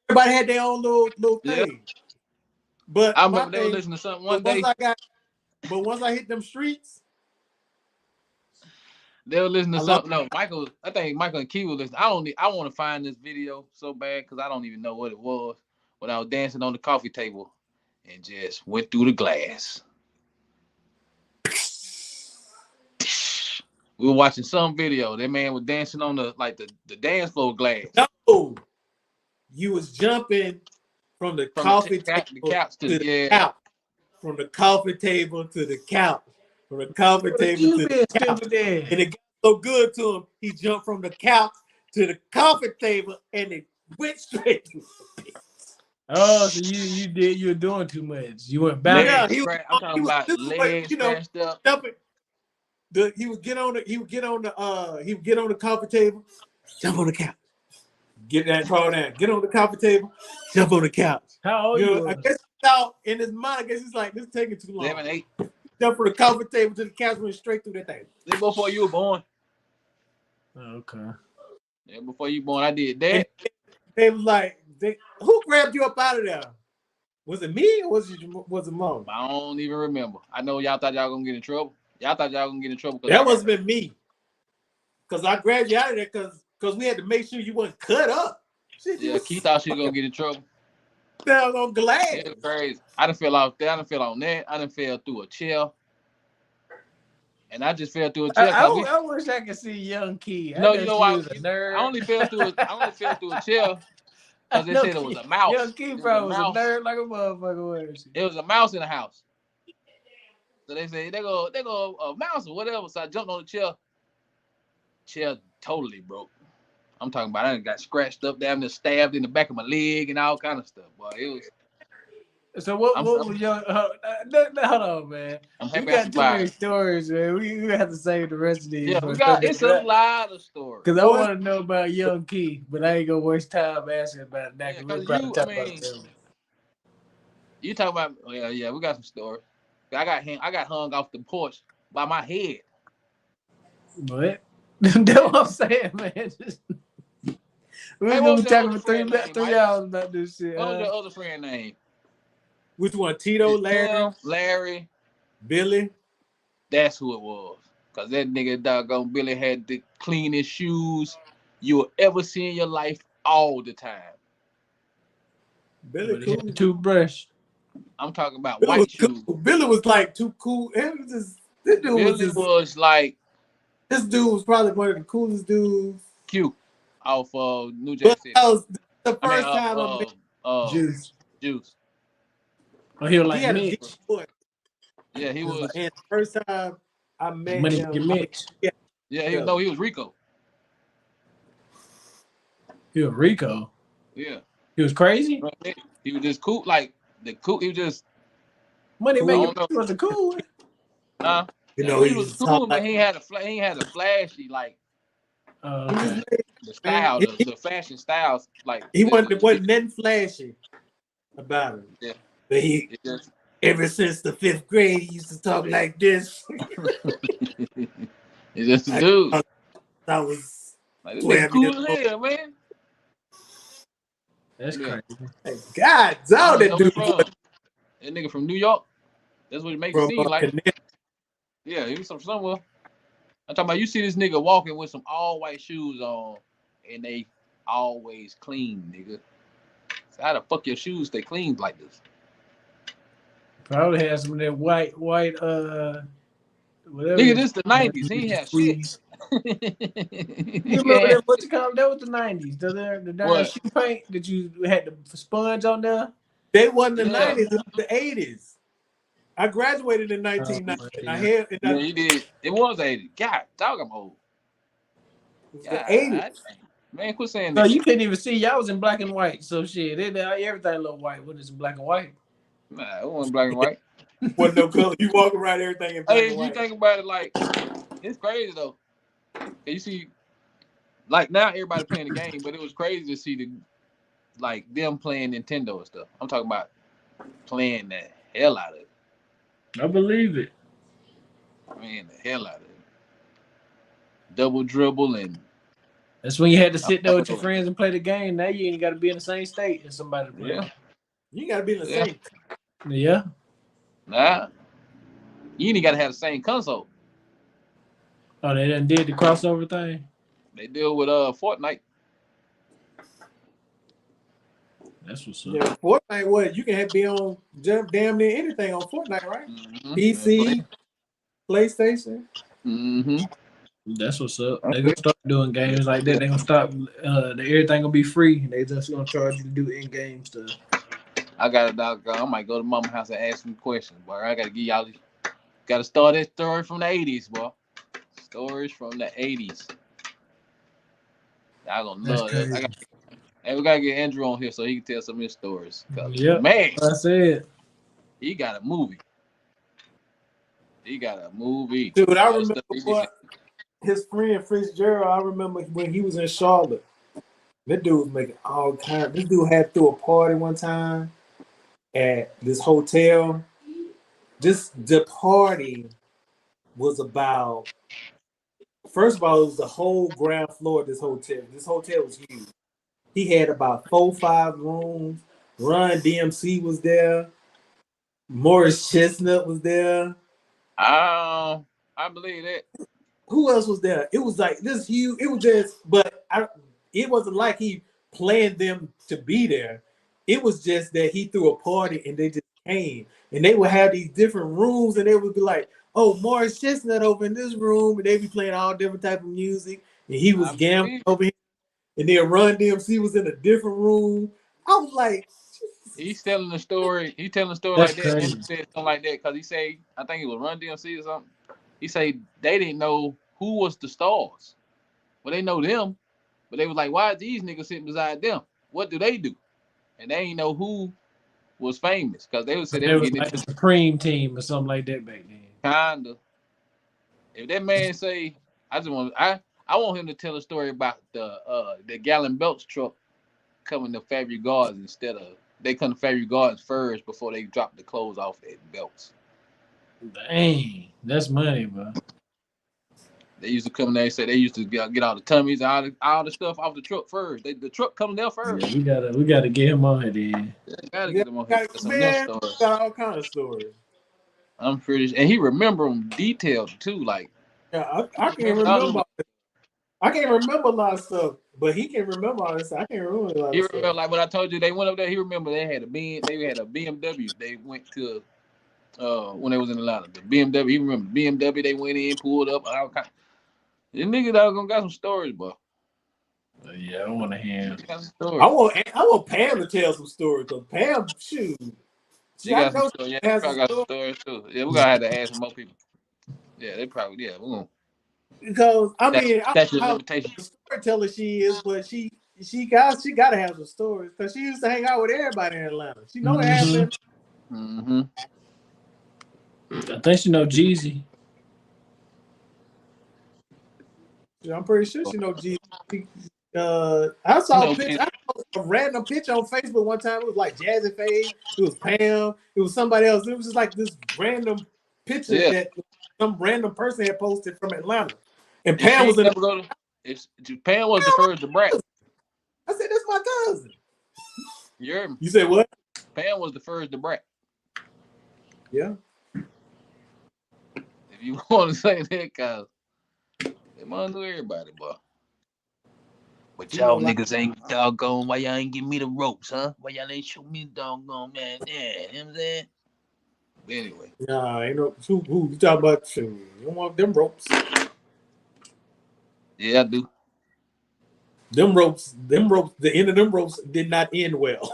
everybody had their own little thing. Yeah. But I remember they were listening to something one day. Once I hit them streets, they were listening to something. No, I think Michael and Key were listening. I want to find this video so bad because I don't even know what it was. When I was dancing on the coffee table and just went through the glass. We were watching some video. That man was dancing on the dance floor glass. No, you was jumping from the coffee table to the couch. From the coffee table to the couch. From the coffee table to the couch. And it got so good to him, he jumped from the couch to the coffee table and it went straight to the pit. Oh, so you were doing too much. You went back. Yeah, I'm talking about legs scratched up. He would get on the coffee table, jump on the couch. Get that crawl down. Get on the coffee table, jump on the couch. How old you? I guess out in his mind, I guess he's like, this is taking too long. 7, 8. Jump from the coffee table to the couch, went straight through that thing. Then before you were born. Okay. Yeah, before you born, I did that. They was like, who grabbed you up out of there? Was it me or was it Mom? I don't even remember. I know y'all thought y'all gonna get in trouble. Y'all thought y'all gonna get in trouble. That must have been me. Because I grabbed you out of there because we had to make sure you wasn't cut up. Yeah, Keith thought she was gonna get in trouble. down on glass. It's crazy. I done fell off there. I done fell on that. I done fell through a chair. And I just fell through a chair. I wish I could see Young Key. I No, know you know she why? was a nerd. I only fell through a chair because they said it was a mouse. Young Key probably was a nerd like a motherfucker. It was a mouse in the house. So they say they go a mouse or whatever. So I jumped on the chair. Chair totally broke. I'm talking about I done got scratched up, damn near stabbed in the back of my leg and all kind of stuff. Boy, it was. So what was your? Hold on, man. We got too many stories, man. We have to save the rest of these. Yeah, it's a lot of stories. Because I want to know about Young Key, but I ain't gonna waste time asking about that. Yeah, We'll probably talk about them. You talking about? Yeah, we got some stories. I got hung off the porch by my head. What? That's what I'm saying, man. We're gonna be talking for 3 hours about this shit. What was your other friend name? Which one? Tito, Larry, Larry, Billy. That's who it was. Cause that nigga doggone Billy had the cleanest shoes you will ever see in your life all the time. Billy cool. Toothbrush. I'm talking about Billy white shoes. Cool. Billy was like too cool. This dude Billy was like. This dude was probably one of the coolest dudes. Q, off New Jack City. That was the first time Juice. Oh, he was like Mitch. Yeah, he was. And the first time I met Money him, Mitch. Yeah, he was Rico. He was Rico. Yeah. He was crazy. He was just cool, like he was just Money making. He was cool. Nah. You know, he was cool, but he had a flashy like the style, the fashion styles. Like he wasn't nothing flashy about him. Yeah, but he ever since the 5th grade, he used to talk like this. He's just a dude. That was like this cool as hell, man. That's crazy. God, that dude. That nigga from New York. That's what it makes it seem like. Yeah, he was from somewhere. I'm talking about you see this nigga walking with some all white shoes on, and they always clean, nigga. So how the fuck your shoes stay clean like this? Probably had some of that white, whatever. Nigga, this the 90s. He ain't have shit. You remember that? What you call that? Was the 90s? The shoe paint that you had the sponge on there. They wasn't the 90s. It was the 80s. I graduated in 1990. Yeah, you did. It was 80. God, dog, I'm old. It was the 80s. Man, quit saying that. No, you couldn't even see. Y'all was in black and white. So shit, everything looked white. What is in black and white? Nah, it wasn't black and white. Wasn't no color. You walk around everything in black and white. You think about it, like it's crazy though. You see, like now everybody playing the game, but it was crazy to see them playing Nintendo and stuff. I'm talking about playing the hell out of it. I believe it. Man, the hell out of it. Double dribble and. That's when you had to sit there with your friends and play the game. Now you ain't got to be in the same state as somebody to play. Yeah. You got to be in the same. Yeah. Nah. You ain't got to have the same console. Oh, they done did the crossover thing? They deal with Fortnite. That's what's up. Yeah, Fortnite, what? You can be on damn near anything on Fortnite, right? Mm-hmm. PC, PlayStation. Mm-hmm. That's what's up. They're gonna start doing games like that. They're gonna stop everything gonna be free. They just gonna charge you to do in-game stuff. I got a doggone. I might go to mama's house and ask some questions, boy. I gotta give y'all gotta start that story from the 80s, boy. Stories from the 80s. Y'all gonna love it. Hey, we gotta get Andrew on here so he can tell some of his stories. Yeah, man, I said he got a movie. Dude, I remember his friend Fitzgerald. I remember when he was in Charlotte. That dude was making all kinds. This dude had threw a party one time at this hotel. The party was about. First of all, it was the whole ground floor of this hotel. This hotel was huge. He had about 4-5 rooms. Run DMC was there. Morris Chestnut was there. I believe that. Who else was there? It was like this huge. It was just, it wasn't like he planned them to be there. It was just that he threw a party and they just came. And they would have these different rooms and they would be like, oh, Morris Chestnut over in this room. And they'd be playing all different type of music. And he was gambling over here. And then Run DMC was in a different room. I was like, he's telling the story. He's telling the story That's like that. crazy. And he said something like that because he said, I think it was Run DMC or something. He said they didn't know who was the stars. Well, they know them, but they was like, why is these niggas sitting beside them? What do they do? And they ain't know who was famous because they would say they It were was getting like the Supreme Team or something like that back then. kinda. If that man say, I want him to tell a story about the Gallon Belts truck coming to Fairview Gardens instead of they come to Fairview Gardens first before they drop the clothes off at Belts. Dang, that's money, bro. They used to come there and say they used to get all the tummies, all the stuff off the truck first. The truck coming there first. Yeah, we gotta get him on here then. Gotta get him on here. That's some more stories. got all kind of stories. I'm pretty sure. And he remember them detailed too. Like, yeah, I can't remember. I can't remember a lot of stuff, but he can remember all this. I can't remember a lot of stuff. He remember, like when I told you they went up there. He remember they had a BMW. They went to when they was in Atlanta. The BMW. He remember the BMW. They went in, pulled up. All kind. This nigga gonna got some stories, bro. Yeah, I want to hear him. I want Pam to tell some stories because Pam, shoot, She got some stories. Yeah, she probably got some stories too. Yeah, we gotta have to ask some more people. Yeah, they probably. Yeah, we're gonna. Because I mean, that's I your don't know limitation. the storyteller she is, but she gotta have some stories because she used to hang out with everybody in Atlanta. She know what happened. Mm-hmm. I think she know Jeezy. Yeah, I'm pretty sure she know G. I saw a picture, a random picture on Facebook one time. It was like Jazzy Faye, it was Pam, it was somebody else. It was just like this random picture that some random person had posted from Atlanta. And Pam was in Pam was the first to brag. I said, that's my cousin. You heard me? You said what? Pam was the first to brag. Yeah. If you want to say that, cause they might know everybody, boy. But y'all niggas ain't doggone. Why y'all ain't give me the ropes, huh? Why y'all ain't show me the doggone man? Yeah, you know what I'm saying? But anyway. Nah, ain't no who you talking about? You don't want them ropes. Yeah, I do. Them ropes, the end of them ropes did not end well.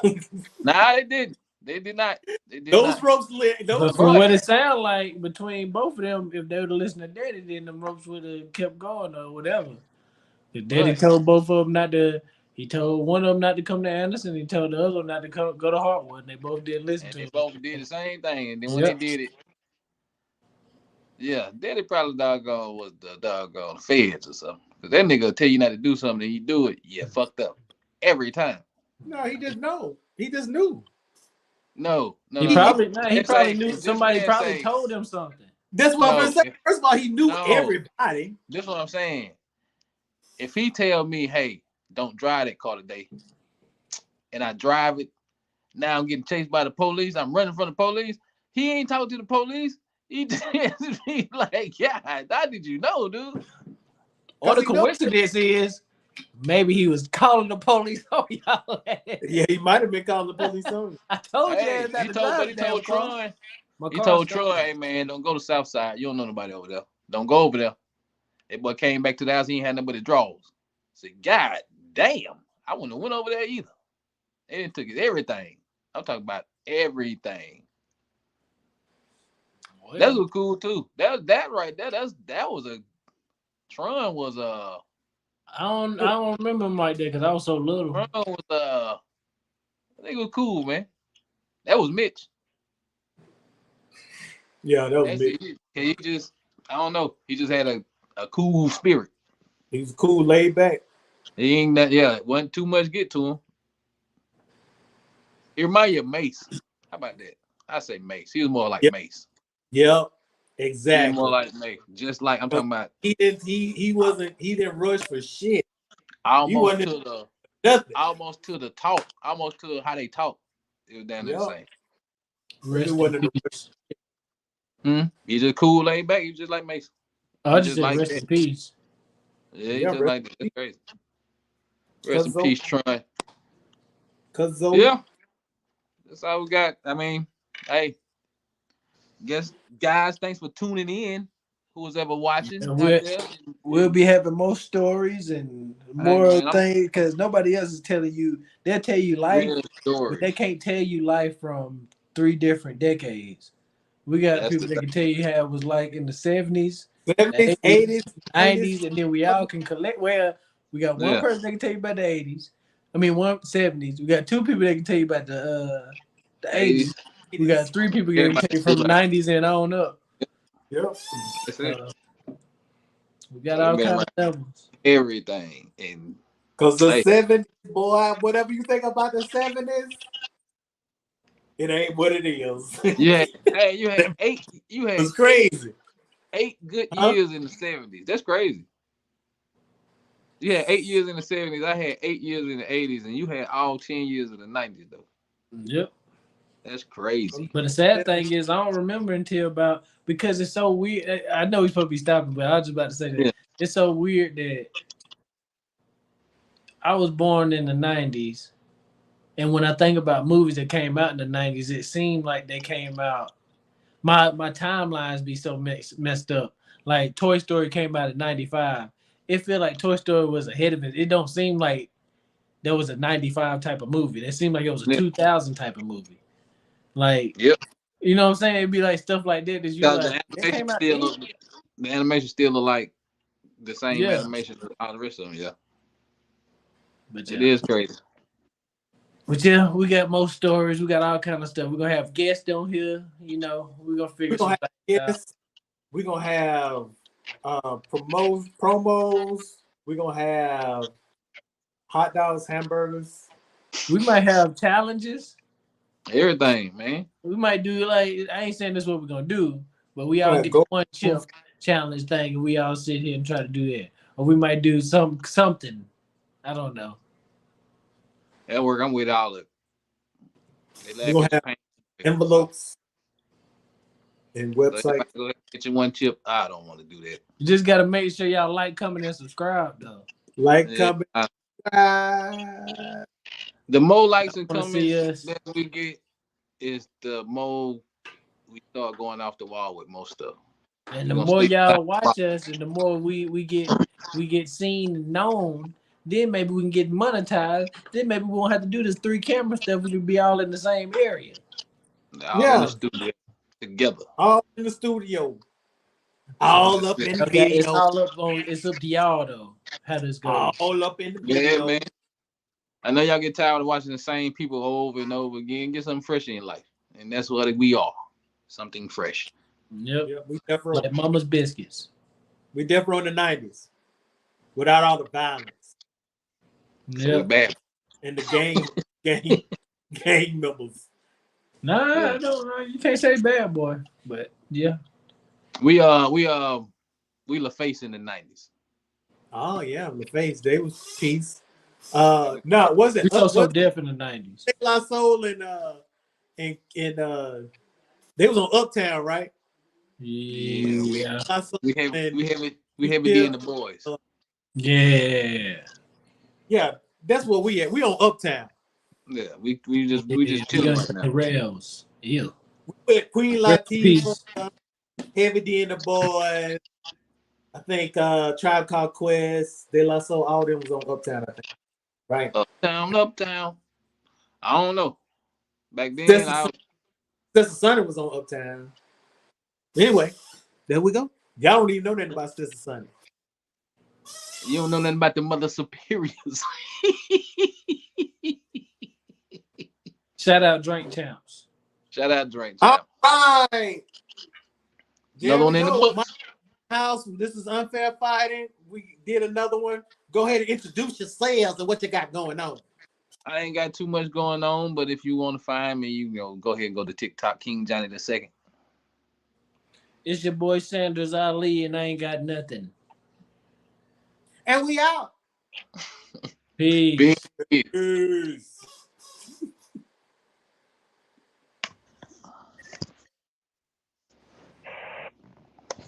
Nah, they didn't. They did not. Those ropes But from what it sounded like between both of them, if they would have listened to Daddy, then the ropes would have kept going or whatever. If Daddy told both of them not to, he told one of them not to come to Anderson. He told the other one not to go to Hartwood. And they both didn't listen to him. They both did the same thing. And then when they did it, yeah, Daddy probably doggone was the doggone feds or something. Because that nigga will tell you not to do something and you do it, yeah, fucked up. Every time. No, he just know. He just knew. No. He probably knew somebody probably told him something. That's what I'm saying. First of all, he knew everybody. That's what I'm saying. If he tell me, hey, don't drive that car today, and I drive it, now I'm getting chased by the police, I'm running from the police, he ain't talking to the police. He just be like, yeah, how did you know, dude? Or the coincidence is maybe he was calling the police on y'all. Yeah, he might have been calling the police on you. I told you. He told Troy. He told Troy, hey, man, don't go to South Side. You don't know nobody over there. Don't go over there. That boy came back to the house. He ain't had nothing but his drawers. I said, God damn. I wouldn't have went over there either. They didn't took everything. I'm talking about everything. Well, that was cool too. That right there. That was a Tron was I don't remember him like that because I was so little. Tron was I think it was cool, man. That was Mitch. Yeah, that was Mitch. He just I don't know. He just had a cool spirit. He was cool, laid back. He ain't that. Yeah, it wasn't too much get to him. He reminded you of Mace. How about that? I say Mace. He was more like Mace. Yep, exactly. He was more like Mace. Just like I'm talking about. He didn't rush for shit. Almost to the talk. Almost to how they talk. It was down there the same. He's just cool, laid back. He's just like Mace. I just like rest in peace. Yeah, he's just like that. That's crazy. Rest in peace, Troy. Cause yeah. That's all we got. I mean, hey, guess guys, thanks for tuning in. Who was ever watching And out there? we'll be having more stories and more man, things because nobody else is telling you. They'll tell you life, real but stories. they can't tell you life from 3 different decades. We got That's people the that can tell you how it was like in the 70s, 70s, 80s, 90s, and then we all can collect. Well, we got one Yeah. person that can tell you about the 80s. I mean, 70s. We got 2 people that can tell you about the 80s. We got 3 people that can tell you from the 90s and on up. Yep. That's it. We got all kinds of levels. Everything. And Because the Hey. 70s, boy, whatever you think about the 70s, it ain't what it is. yeah, hey, you had It's crazy. 8 good Huh? years in the 70s. That's crazy. You had 8 years in the 70s. I had 8 years in the 80s, and you had all 10 years of the 90s though. Yep. That's crazy. But the sad thing is, I don't remember until about because it's so weird. I know he's supposed to be stopping, but I was just about to say that it's so weird that I was born in the 90s, and when I think about movies that came out in the 90s, it seemed like they came out. My timelines be so messed up. Like Toy Story came out in 95. It feel like Toy Story was ahead of it. It don't seem like there was a 95 type of movie. It seemed like it was a 2000 type of movie. Like, Yep. you know what I'm saying? It'd be like stuff like that. That you like, The animation still look like the same animation as all the rest of them. Yeah. But It is crazy. But yeah, we got more stories. We got all kind of stuff. We're gonna have guests on here. You know, we're gonna figure something out. Yes, we're gonna have promos. We're gonna have hot dogs, hamburgers. We might have challenges. Everything, man. We might do like I ain't saying this is what we're gonna do, but we all get one chip challenge thing, and we all sit here and try to do that. Or we might do something. I don't know. That work. I'm with all of it. We're gonna have envelopes and website. Go ahead, get you one chip. I don't want to do that. You just gotta make sure y'all like, comment, and subscribe though. Like, comment. The more likes and Wanna see comments us? that we get is the more we start going off the wall with most stuff. And the more y'all watch us, and the more we get seen and known, then maybe we can get monetized. Then maybe we won't have to do this 3 camera stuff. We can be all in the same area. All in the studio together. All in the studio. All up in the video. It's all up on. It's up to y'all though. How this goes. All up in the video. Yeah, man. I know y'all get tired of watching the same people over and over again. Get something fresh in your life, and that's what we are. Something fresh. Yep. We definitely like Mama's biscuits. We definitely on the 90s, without all the violence. So bad. And the gang members. Nah, no, you can't say bad boy, but yeah. We LaFace in the 90s. Oh yeah, LaFace. They was peace. No, was it? We so deaf in the 90s. La Soul and they was on Uptown, right? Yeah. We heavy D and the boys. Yeah. Yeah, that's what we at. We on Uptown. Yeah, we just chilling right now. The rails. Ew. We with Queen Latifah, Heavy D and the boys. I think Tribe Called Quest, De La Soul, all them was on Uptown, I think. Right. Uptown. I don't know. Back then, Sister Sonny was on Uptown. Anyway, there we go. Y'all don't even know nothing about Sister Sonny. You don't know nothing about the Mother Superiors. Shout out Drink Champs. Shout out Drink All Champs. right. Another one in the book. House. This is Unfair Fighting. We did another one. Go ahead and introduce yourselves and what you got going on. I ain't got too much going on, but if you want to find me, you know, go ahead and go to TikTok, King Johnny II. It's your boy Sanders Ali, and I ain't got nothing. And we out. Peace. Peace. Peace.